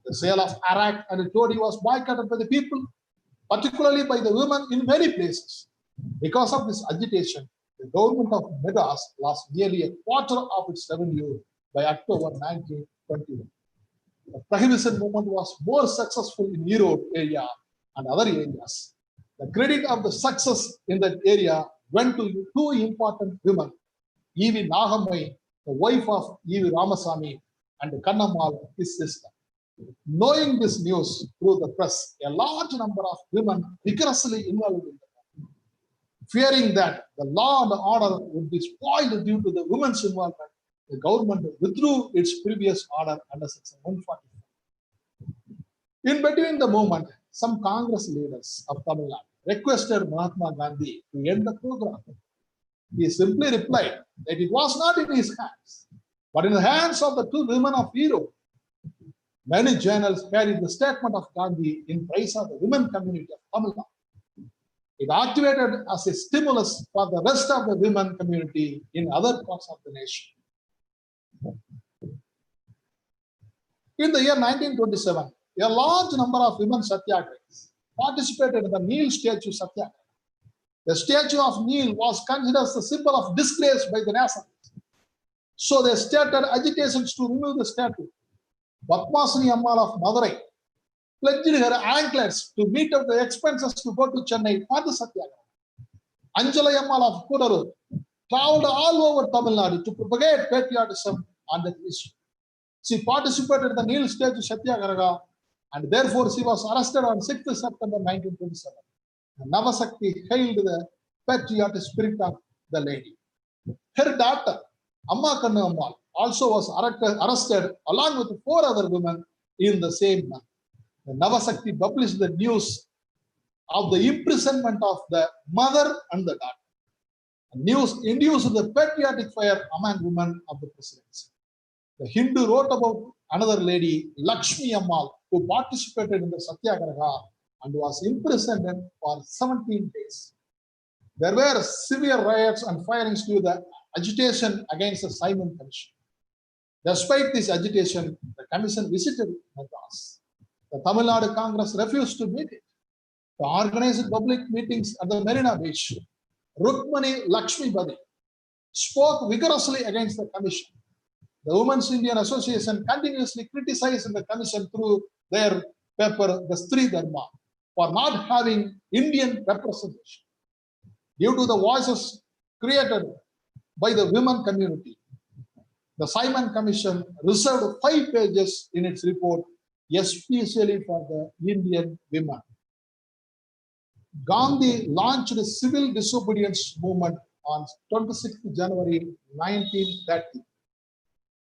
E: The sale of arak and toddy was boycotted by the people, particularly by the women in many places. Because of this agitation, the government of Madras lost nearly a quarter of its revenue by October 1921. The prohibition movement was more successful in Europe area and other areas. The credit of the success in that area went to two important women, E.V. Nagamai, the wife of E.V. Ramasamy, and Kannammal, his sister. Knowing this news through the press, a large number of women vigorously involved in it. Fearing that the law and order would be spoiled due to the women's involvement, the government withdrew its previous order under Section 144. In between the movement, some Congress leaders of Tamil Nadu requested Mahatma Gandhi to end the program. He simply replied that it was not in his hands, but in the hands of the two women of Europe. Many journals carried the statement of Gandhi in praise of the women community of Tamil Nadu. It activated as a stimulus for the rest of the women community in other parts of the nation. In the year 1927, a large number of women satyagrahis participated in the Neil statue satyagraha. The statue of Neil was considered as the symbol of disgrace by the nationalists. So they started agitations to remove the statue. Padmasani Ammal of Madurai pledged her anklets to meet up the expenses to go to Chennai for the satyagraha. Anjalai Ammal of Kudaru traveled all over Tamil Nadu to propagate patriotism on that issue. She participated in the Neil statue satyagraha, and therefore she was arrested on 6th September 1927. And Navasakti hailed the patriotic spirit of the lady. Her daughter, Amma Kannu Ammal, also was arrested along with 4 other women in the same month. The Navasakti published the news of the imprisonment of the mother and the daughter. The news induced the patriotic fire among women of the presidency. The Hindu wrote about another lady, Lakshmi Ammal, who participated in the satyagraha and was imprisoned for 17 days. There were severe riots and firings due to the agitation against the Simon Commission. Despite this agitation, the commission visited Madras. The Tamil Nadu Congress refused to meet it. To organize public meetings at the Marina Beach, Rukmani Lakshmipati spoke vigorously against the commission. The Women's Indian Association continuously criticized the commission through their paper, The Stri Dharma, for not having Indian representation. Due to the voices created by the women community, the Simon Commission reserved 5 pages in its report, especially for the Indian women. Gandhi launched the civil disobedience movement on 26th January 1930.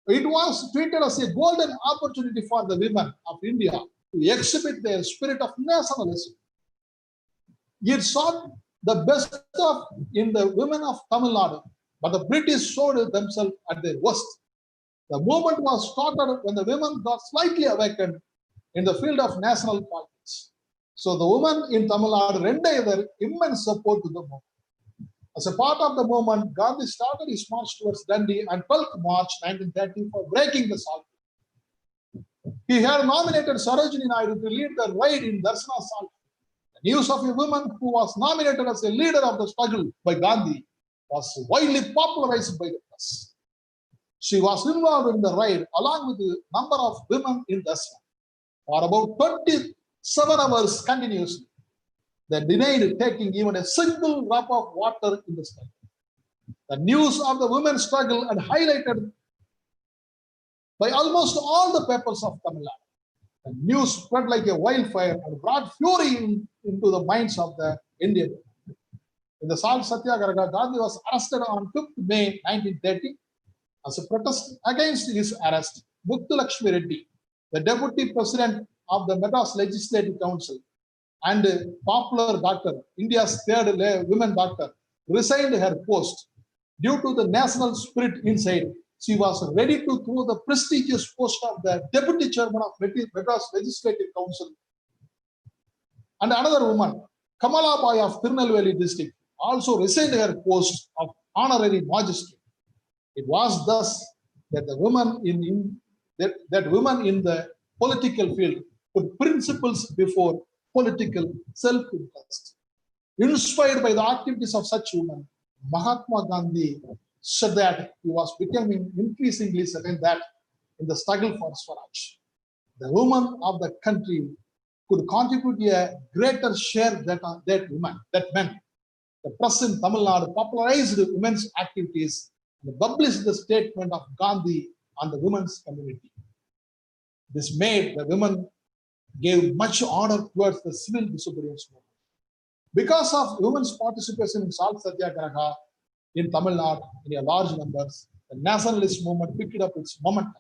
E: It was treated as a golden opportunity for the women of India to exhibit their spirit of nationalism. It sought the best in the women of Tamil Nadu, but the British showed themselves at their worst. The movement was started when the women got slightly awakened in the field of national politics. So the women in Tamil Nadu rendered their immense support to the movement. As a part of the movement, Gandhi started his march towards Dundee on 12th March 1930 for breaking the salt. He had nominated Sarojini Naidu to lead the raid in Darsana Salt. The news of a woman who was nominated as a leader of the struggle by Gandhi was widely popularized by the press. She was involved in the raid along with a number of women in Darsana for about 27 hours continuously. They denied taking even a single drop of water in the struggle. The news of the women's struggle had highlighted by almost all the papers of Tamil Nadu. The news spread like a wildfire and brought fury into the minds of the Indian people. In the Salt Satyagraha, Gandhi was arrested on 5th May 1930. As a protest against his arrest, Muthulakshmi Reddy, the deputy president of the Madras Legislative Council and popular doctor, India's 3rd women doctor, resigned her post. Due to the national spirit inside, she was ready to throw the prestigious post of the deputy chairman of Madras Legislative Council. And another woman, Kamala Bai of Tirunelveli district, also resigned her post of honorary magistrate. It was thus that the women in the political field put principles before political self-interest. Inspired by the activities of such women, Mahatma Gandhi said that he was becoming increasingly certain that in the struggle for Swaraj, the women of the country could contribute a greater share that men. The press in Tamil Nadu popularized women's activities and published the statement of Gandhi on the women's community. This made the women gave much honor towards the civil disobedience movement. Because of women's participation in Salt Satyagraha in Tamil Nadu in a large numbers, the nationalist movement picked up its momentum.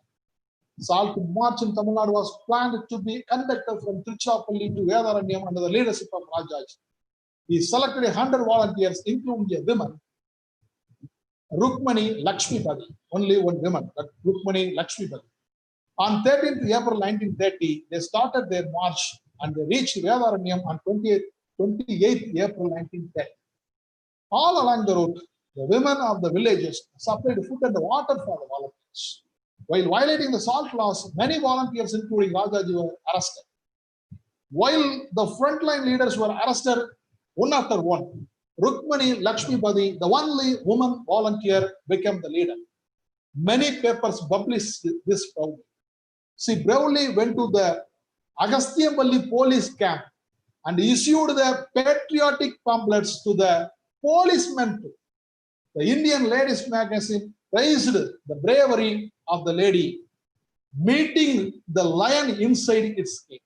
E: Salt March in Tamil Nadu was planned to be conducted from Tiruchirappalli to Vedaranyam under the leadership of Rajaj. He selected 100 volunteers, including a woman, Rukmani Lakshmipati, only one woman, but Rukmani Lakshmipati. On 13th April 1930, they started their march and they reached Vedaranyam on 28th 28th April 1910. All along the route, the women of the villages supplied food and water for the volunteers. While violating the salt laws, many volunteers, including Rajaji, were arrested. While the frontline leaders were arrested one after one, Rukmani Lakshmipati, the only woman volunteer, became the leader. Many papers published this proudly. She bravely went to the Agastyamalli police camp and issued the patriotic pamphlets to the policemen too. The Indian Ladies magazine praised the bravery of the lady, meeting the lion inside its skin.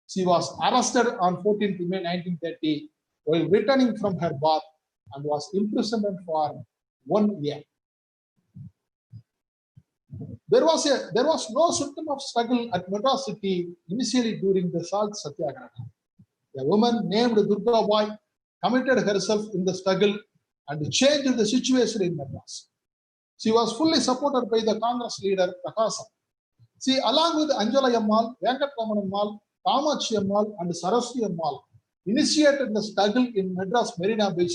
E: She was arrested on 14th May 1930 while returning from her bath and was imprisoned for 1 year. There was no symptom of struggle at Madras city initially during the Salt Satyagraha. A woman named Durga Boy committed herself in the struggle and changed the situation in Madras. She was fully supported by the Congress leader Prakasam. She, along with Anjala Ammal, Venkatraman Ammal, Kamachi Ammal, and Saraswati Ammal, initiated the struggle in Madras Marina Beach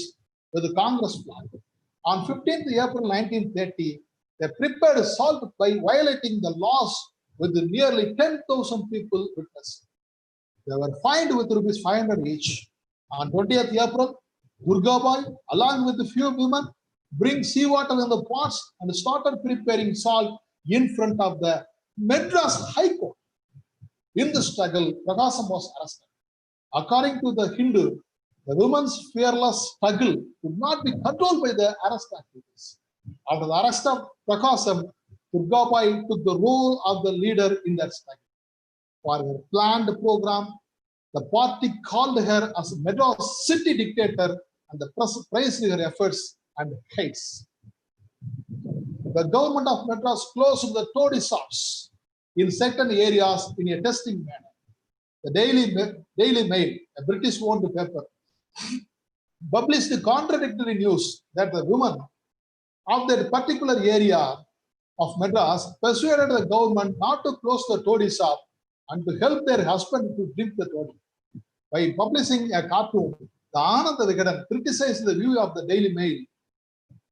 E: with the Congress flag. On 15th April 1930, they prepared assault by violating the laws with nearly 10,000 people witnessed. They were fined with rupees 500 each. On 20th April, Durga Boy, along with a few women, bring seawater in the pots and started preparing salt in front of the Madras High Court. In the struggle, Prakasam was arrested. According to the Hindu, the women's fearless struggle could not be controlled by the arrest activities. After the arrest of Prakasam, Durga Boy took the role of the leader in that struggle. For her planned program, the party called her as Madras city dictator, and the press praised her efforts and heights. The government of Madras closed the toddy shops in certain areas in a testing manner. The Daily Mail, a British-owned paper, published contradictory news that the women of that particular area of Madras persuaded the government not to close the toddy shop and to help their husband to drink the toddy. By publishing a cartoon, the Ananda Vigadan criticized the view of the Daily Mail.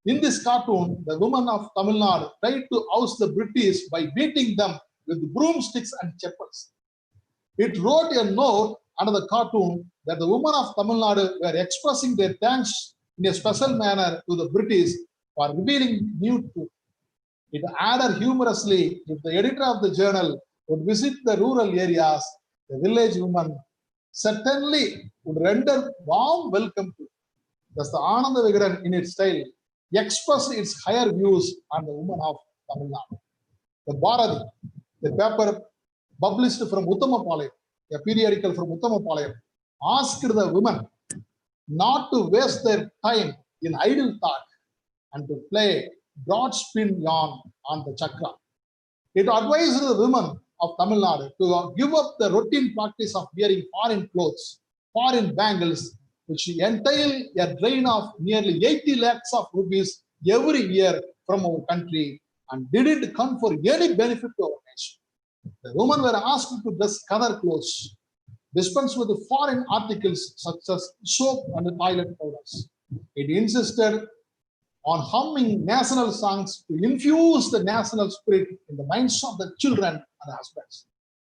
E: In this cartoon, the women of Tamil Nadu tried to oust the British by beating them with broomsticks and chappals. It wrote a note under the cartoon that the women of Tamil Nadu were expressing their thanks in a special manner to the British for revealing new truth. It added humorously, if the editor of the journal would visit the rural areas, the village women certainly would render warm welcome to. Thus, the Ananda Vigadan in its style expressed its higher views on the women of Tamil Nadu. The Bharati, the paper published from Uttamapalayam, a periodical from Uttamapalayam, asked the women not to waste their time in idle thought and to play broad spin yarn on the chakra. It advised the women of Tamil Nadu to give up the routine practice of wearing foreign clothes, foreign bangles, which entail a drain of nearly 80 lakhs of rupees every year from our country and didn't come for any benefit to our nation. The women were asked to dress color clothes, dispense with foreign articles such as soap and toilet powders. It insisted on humming national songs to infuse the national spirit in the minds of the children and husbands.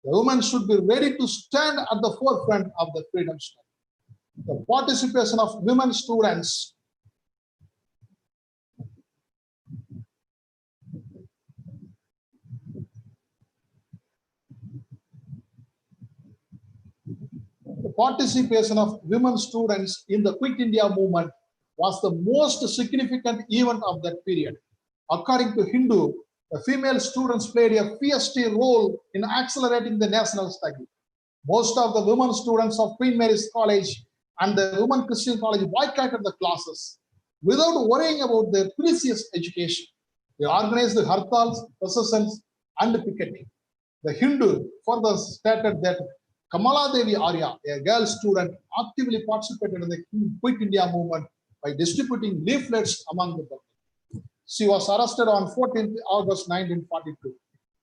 E: The women should be ready to stand at the forefront of the freedom struggle. The participation of women students in the Quit India movement was the most significant event of that period. According to Hindu, the female students played a fierce role in accelerating the national struggle. Most of the women students of Queen Mary's College and the Women Christian College boycotted the classes without worrying about their precious education. They organized the hartals, processions, and picketing. The Hindu further stated that Kamala Devi Arya, a girl student, actively participated in the Quit India movement by distributing leaflets among the public. She was arrested on 14th August 1942.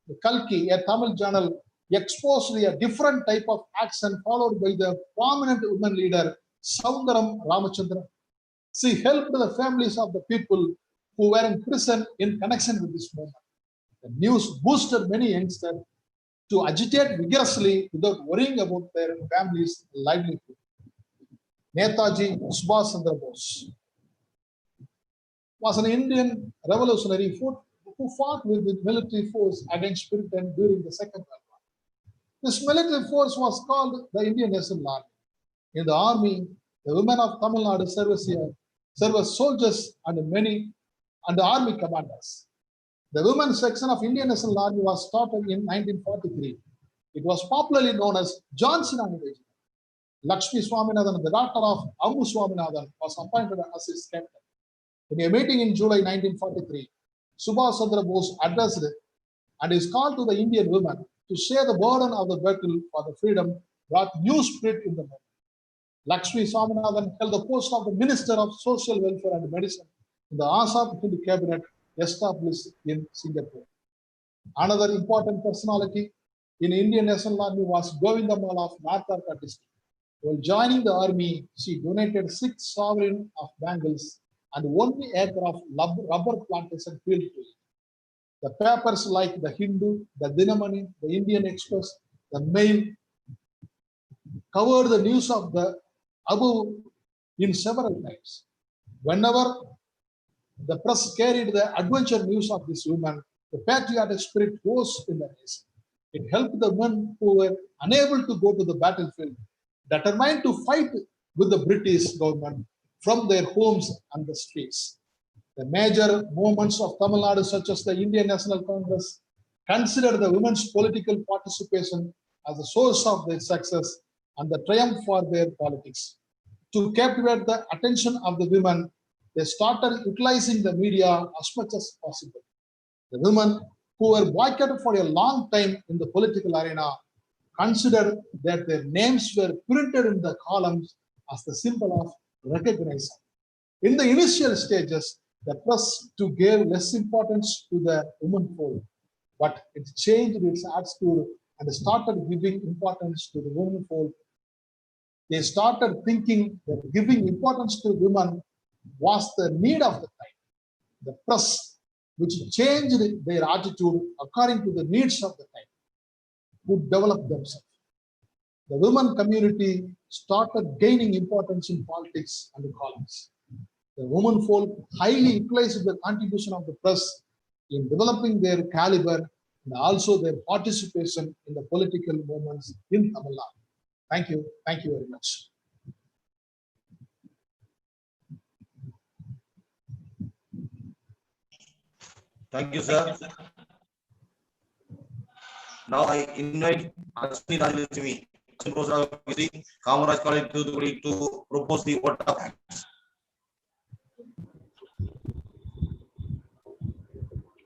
E: The Kalki, a Tamil journal, exposed a different type of action followed by the prominent women leader Soundaram Ramachandran. She helped the families of the people who were in prison in connection with this movement. The news boosted many youngsters to agitate vigorously without worrying about their families' livelihood. Netaji Subhash Chandra Bose was an Indian revolutionary who fought with the military force against Britain during the Second World War. This military force was called the Indian National Army. In the army, the women of Tamil Nadu served as soldiers and the army commanders. The women's section of Indian National Army was started in 1943. It was popularly known as Johnson Army Regiment. Lakshmi Swaminathan, the daughter of Ammu Swaminathan, was appointed as its captain. In a meeting in July 1943, Subhash Chandra Bose addressed it and his call to the Indian women to share the burden of the battle for the freedom brought new spirit in the movement. Lakshmi Swaminathan held the post of the Minister of Social Welfare and Medicine in the Azad Hind cabinet established in Singapore. Another important personality in Indian National Army was Govindamal of North Arcot district. While joining the army, she donated 6 sovereign of bangles and 1 acre of rubber plantation field to it. The papers like the Hindu, the Dinamani, the Indian Express, the Mail covered the news of the above in several times. Whenever the press carried the adventure news of this woman, the patriotic spirit rose in the nation. It helped the men who were unable to go to the battlefield, determined to fight with the British government from their homes and the streets. The major movements of Tamil Nadu, such as the Indian National Congress, considered the women's political participation as the source of their success and the triumph for their politics. To captivate the attention of the women, they started utilizing the media as much as possible. The women who were boycotted for a long time in the political arena considered that their names were printed in the columns as the symbol of recognition. In the initial stages, the press gave less importance to the women fold, but it changed its attitude and started giving importance to the women fold. They started thinking that giving importance to women was the need of the time. The press, which changed their attitude according to the needs of the time, would develop themselves. The women community started gaining importance in politics and columns. The women folk highly utilized the contribution of the press in developing their caliber and also their participation in the political movements in Tamil Nadu. Thank you. Thank you very much.
A: Thank you, sir. Now I invite Ashwini Rajalakshmi, Kamaraj College to propose the vote of thanks.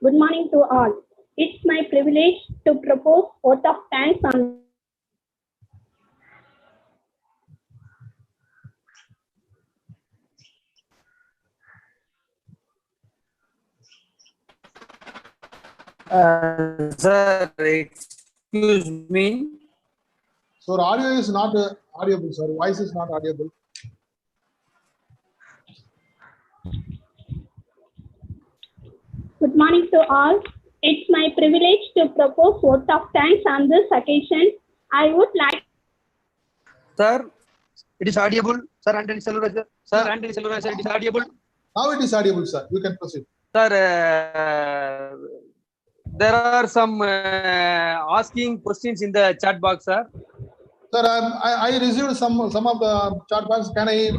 G: Good morning to all. It's my privilege to propose vote of thanks on
F: Sir, excuse me.
E: So audio is not audible, sir. Voice is not audible.
G: Good morning to all. It's my privilege to propose vote of thanks on this occasion. I would like.
F: Sir, it is audible. Sir, AntiColonial. Sir, AntiColonial. It is audible.
E: Now it is audible, sir. You can proceed.
F: Sir, there are some asking questions in the chat box, sir.
E: Sir, I received some of the chat box. Can I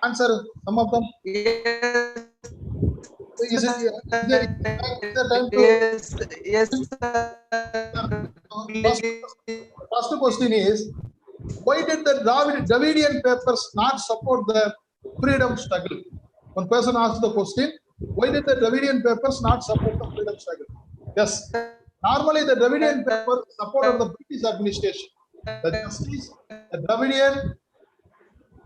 E: answer some of them?
F: Yes.
E: Is there time to...
F: Yes.
E: First question is, why did the Dravidian papers not support the freedom struggle? One person asked the question, why did the Dravidian papers not support the freedom struggle? Yes, normally the Dravidian papers supported the British administration. The Justice, the Dravidian,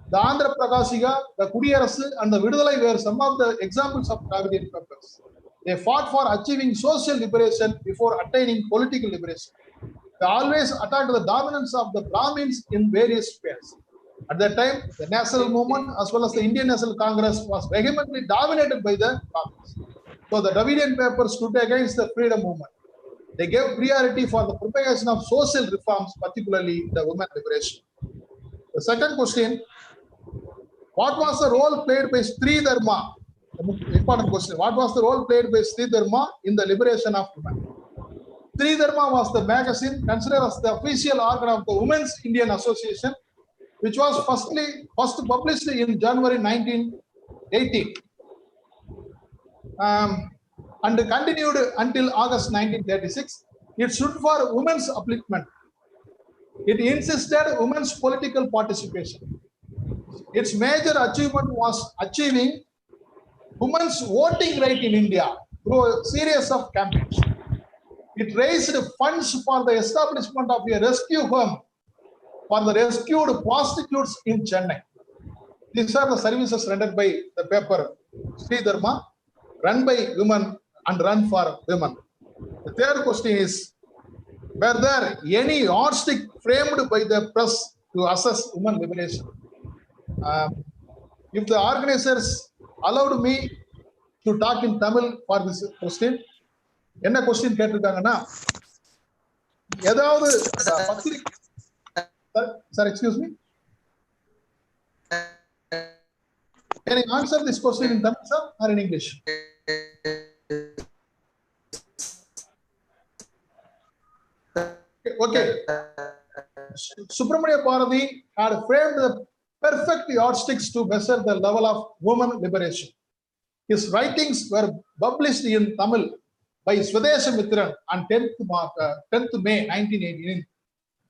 E: the Andhra Prakasika, the Kudiyarasu, and the Vidudalai were some of the examples of Dravidian papers. They fought for achieving social liberation before attaining political liberation. They always attacked the dominance of the Brahmins in various spheres. At that time, the national movement as well as the Indian National Congress was vehemently dominated by the Congress. So the Dravidian papers stood against the freedom movement. They gave priority for the propagation of social reforms, particularly the women liberation. The second question, what was the role played by Sri Dharma? The important question, what was the role played by Sri Dharma in the liberation of women? Sri Dharma was the magazine considered as the official organ of the Women's Indian Association, which was first published in January 1918 and continued until August 1936. It stood for women's upliftment. It insisted women's political participation. Its major achievement was achieving women's voting right in India through a series of campaigns. It raised funds for the establishment of a rescue home for the rescued prostitutes in Chennai. These are the services rendered by the paper Sri Dharma, run by women and run for women. The third question is, were there any yardstick framed by the press to assess women liberation? If the organizers allowed me to talk in Tamil for this question, என்ன question கேட்டிருக்காங்கன்னா, ஏதாவது sir, excuse me, can you answer this question in Tamil, sir, or in English? Okay. Subramania Bharati had framed the perfect yardsticks to measure the level of women liberation. His writings were published in Tamil by Swadeshamitran on 10th May 1918.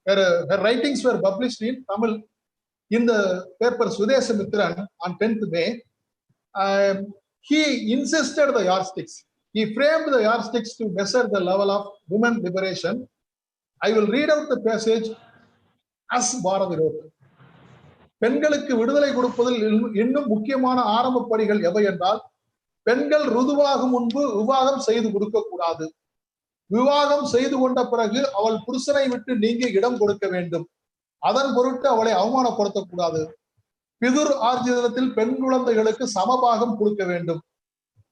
E: Her writings were published in Tamil in the paper Swadeshamitran on 10th May. He insisted the yardsticks. He framed the yardsticks to measure the level of women liberation. I will read out the passage as Bharati wrote. பெண்களுக்கு விடுதலை கொடுப்பதில் இன்னும் முக்கியமான ஆரம்ப படிகள் எவை என்றால், பெண்கள் ருதுவாகும் முன்பு விவாகம் செய்து கொடுக்க கூடாது. விவாகம் செய்து கொண்ட பிறகு அவள் புருஷனை விட்டு நீங்க இடம் கொடுக்க வேண்டும். அதன் பொருட்டு அவளை அவமானப்படுத்தக்கூடாது. பிதுர் ஆர்ஜிதத்தில் பெண் குழந்தைகளுக்கு சமபாகம் கொடுக்க வேண்டும்.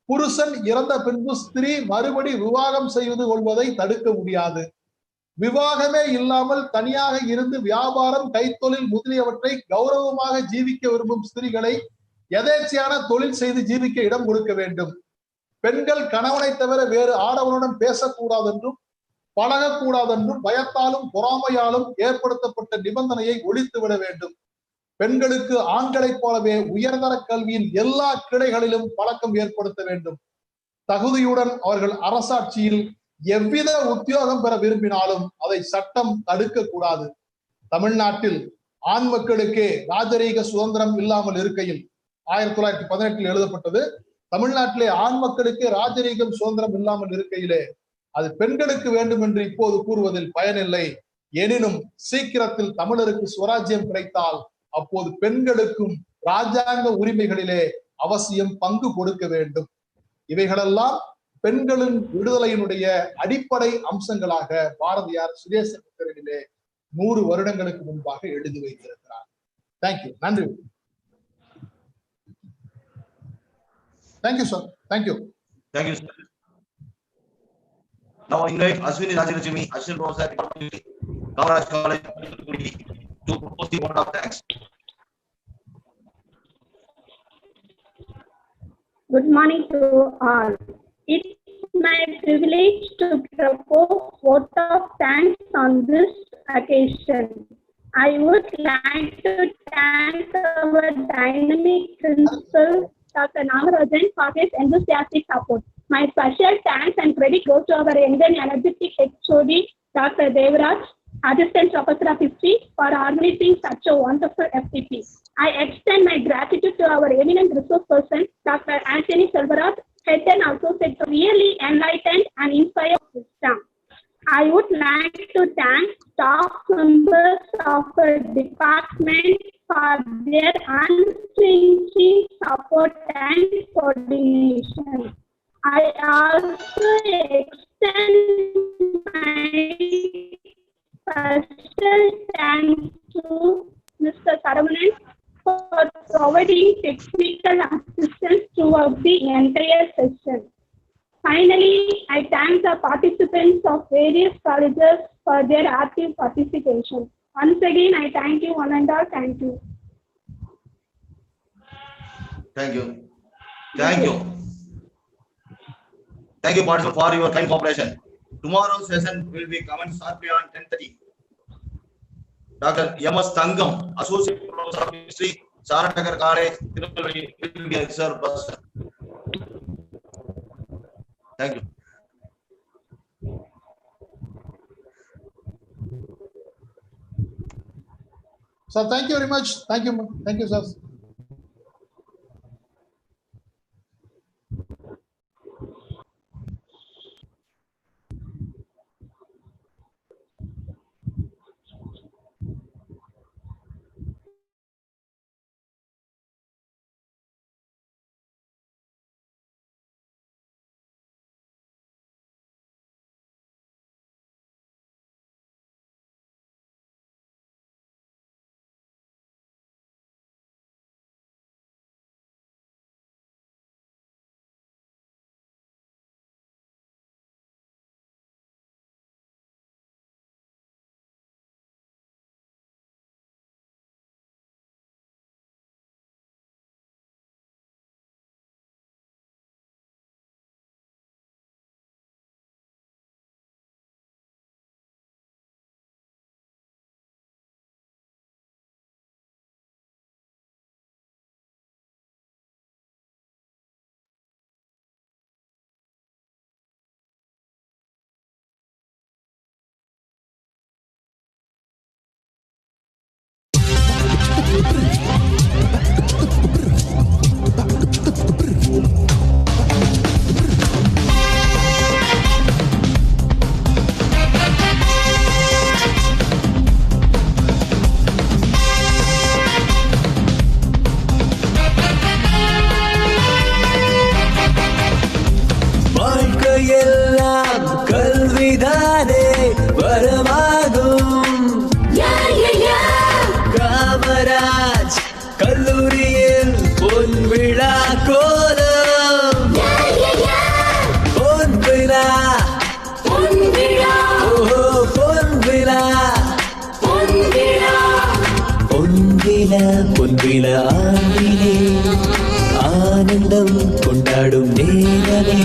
E: புருஷன் இறந்த பின்பு ஸ்திரீ மறுபடி விவாகம் செய்து கொள்வதை தடுக்க முடியாது. விவாகமே இல்லாமல் தனியாக இருந்து வியாபாரம், கைத்தொழில் முதலியவற்றை கௌரவமாக ஜீவிக்க விரும்பும் ஸ்திரீகளை எதேச்சையான தொழில் செய்து ஜீவிக்க இடம் கொடுக்க வேண்டும். பெண்கள் கணவனை தவிர வேறு ஆடவனுடன் பேசக்கூடாது என்றும் பழகக்கூடாது என்றும் பயத்தாலும் பொறாமையாலும் ஏற்படுத்தப்பட்ட நிபந்தனையை ஒழித்து விட வேண்டும். பெண்களுக்கு ஆண்களைப் போலவே உயர்தர கல்வியின் எல்லா கிளைகளிலும் பழக்கம் ஏற்படுத்த வேண்டும். தகுதியுடன் அவர்கள் அரசாட்சியில் எவ்வித உத்தியோகம் பெற விரும்பினாலும் அதை சட்டம் தடுக்க கூடாது. தமிழ்நாட்டில் ஆண் மக்களுக்கே ராஜரீக சுதந்திரம் இல்லாமல் இருக்கையில், 1918 எழுதப்பட்டது, தமிழ்நாட்டிலே ஆண் மக்களுக்கே ராஜரீகம் சுதந்திரம் இல்லாமல் இருக்கையிலே அது பெண்களுக்கு வேண்டும் என்று இப்போது கூறுவதில் பயனில்லை. எனினும் சீக்கிரத்தில் தமிழருக்கு சுவராஜ்யம் கிடைத்தால் அப்போது பெண்களுக்கும் ராஜாங்க உரிமைகளிலே அவசியம் பங்கு கொடுக்க வேண்டும். இவைகளெல்லாம் பெண்களின் விடுதலையினுடைய அடிப்படை அம்சங்களாக பாரதியார் சுதேசமித்திரனிலே 100 வருடங்களுக்கு முன்பாக எழுதி வைத்திருக்கிறார். தேங்க்யூ. நன்றி. Thank you sir. Thank you.
A: Thank you, sir. Now I invite Ashwini Rajilakshmi, Assistant Professor at Devaraj College, to propose the vote of thanks.
G: Good morning to all. It's my privilege to propose vote of thanks on this occasion. I would like to thank our dynamic principal, Dr. Nagarajan, for his enthusiastic support. My special thanks and credit goes to our young and energetic HOD, Dr. Devaraj, Assistant Professor of History, for organizing such a wonderful FTP. I extend my gratitude to our eminent resource person, Dr. AntiColonial, Head and Associate, really enlightened and inspired system. I would like to thank staff members of the department for their unflinching support and coordination. I also extend my special thanks to Mr. Saravanan for providing technical assistance throughout the entire session. Finally, I thank the participants of various colleges for their active participation. Once again, I thank you one and all. Thank you.
A: Thank you. Thank you. Thank you, participants, for your kind cooperation. Tomorrow's session will be commenced shortly on 10:30. Dr. M.S. Tangam, Associate Professor of History, Saranagar College, Tirunelveli, will be a reserved person. Thank you.
E: So thank you very much. Thank you. Thank you, sir.
C: வாழ்க்கையெல்லாம் கல்விதானே வரமாகும். காமராஜ் கல்லூரியில் பொன் விழா கோலம். பொன் விழா, ஓஹோ பொன் விழா, பொன் விழா, பொன் விழா ஆண்டிலே ஆனந்தம் கொண்டாடும் நேரமே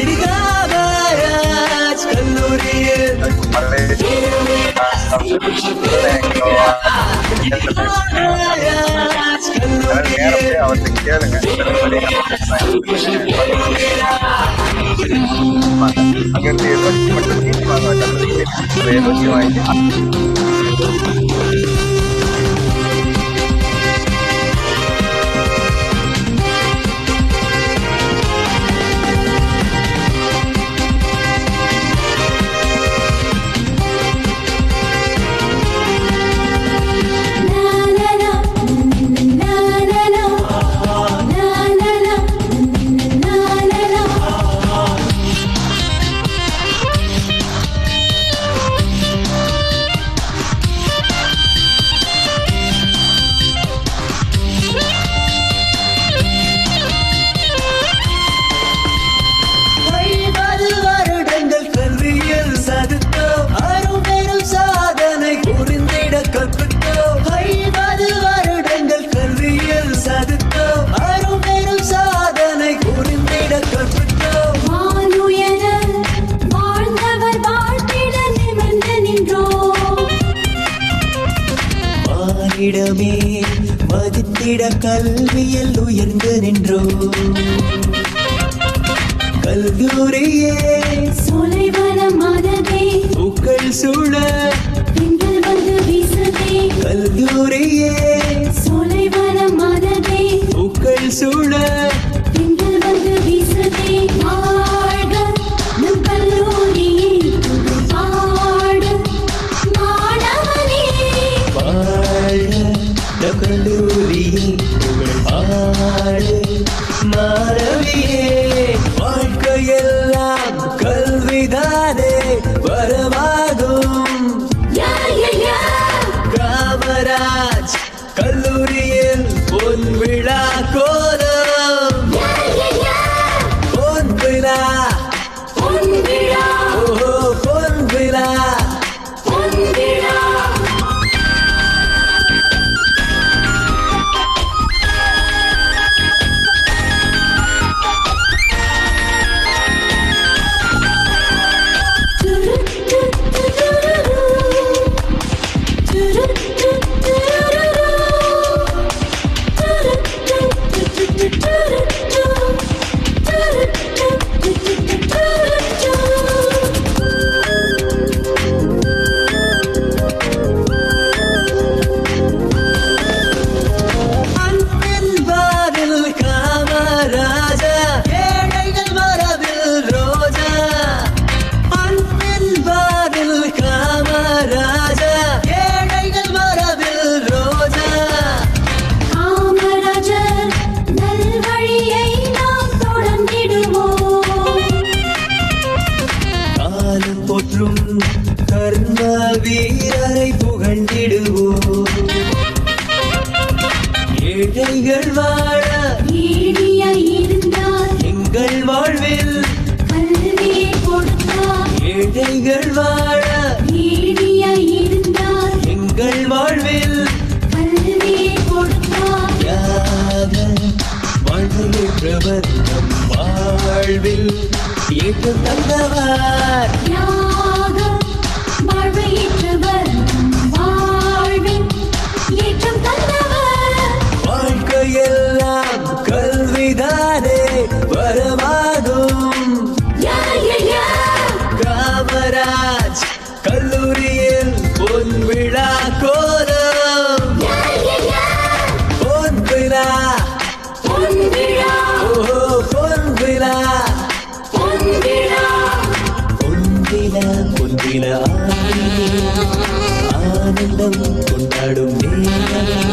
C: இது காமராஜ் கல்லூரியில். இடமே மதித்திட கல்வியில் உயர்ந்து நின்றோ. கல்லூரியே
D: சோலைவனம் மனதே
C: பூக்கள் சூழ
D: திங்கள் வந்து வீசுதே.
C: கல்லூரியே
D: சோலைவனம் மனதே
C: பூக்கள் சூழ
D: திங்கள் வந்து வீசுதே. வாழ்க நம் கல்லூரியே பாடு மாணவனே.
C: வாழ்க நம் கல்லூரியே பாடு மாணவியே. வாழ்க்கையெல்லாம் கல்விதானே வரமாகும். விழா கோலம் பொன் விழா ஓஹோ பொன் விழா கர்ம வீரரை புகழ்ந்திடுவோம் ஏழைகள் வாழ இருந்தால் எங்கள் வாழ்வில் கல்வியை கொடுத்தார் ஏழைகள் வாழ இருந்தால் எங்கள் வாழ்வில் கல்வியை கொடுத்தார் யாக வாழ்வையேற்றவர் நம் வாழ்வில் ஏற்றம் தந்தவர் வாழ்க்கையெல்லாம் கல்விதானே வரமாகும் காமராஜ் கல்லூரியில் பொன் விழா கோலம் பொன் விழா ஓஹோ பொன் விழா பொன் விழா ஆனந்தம் கொண்டாடும் நேரம்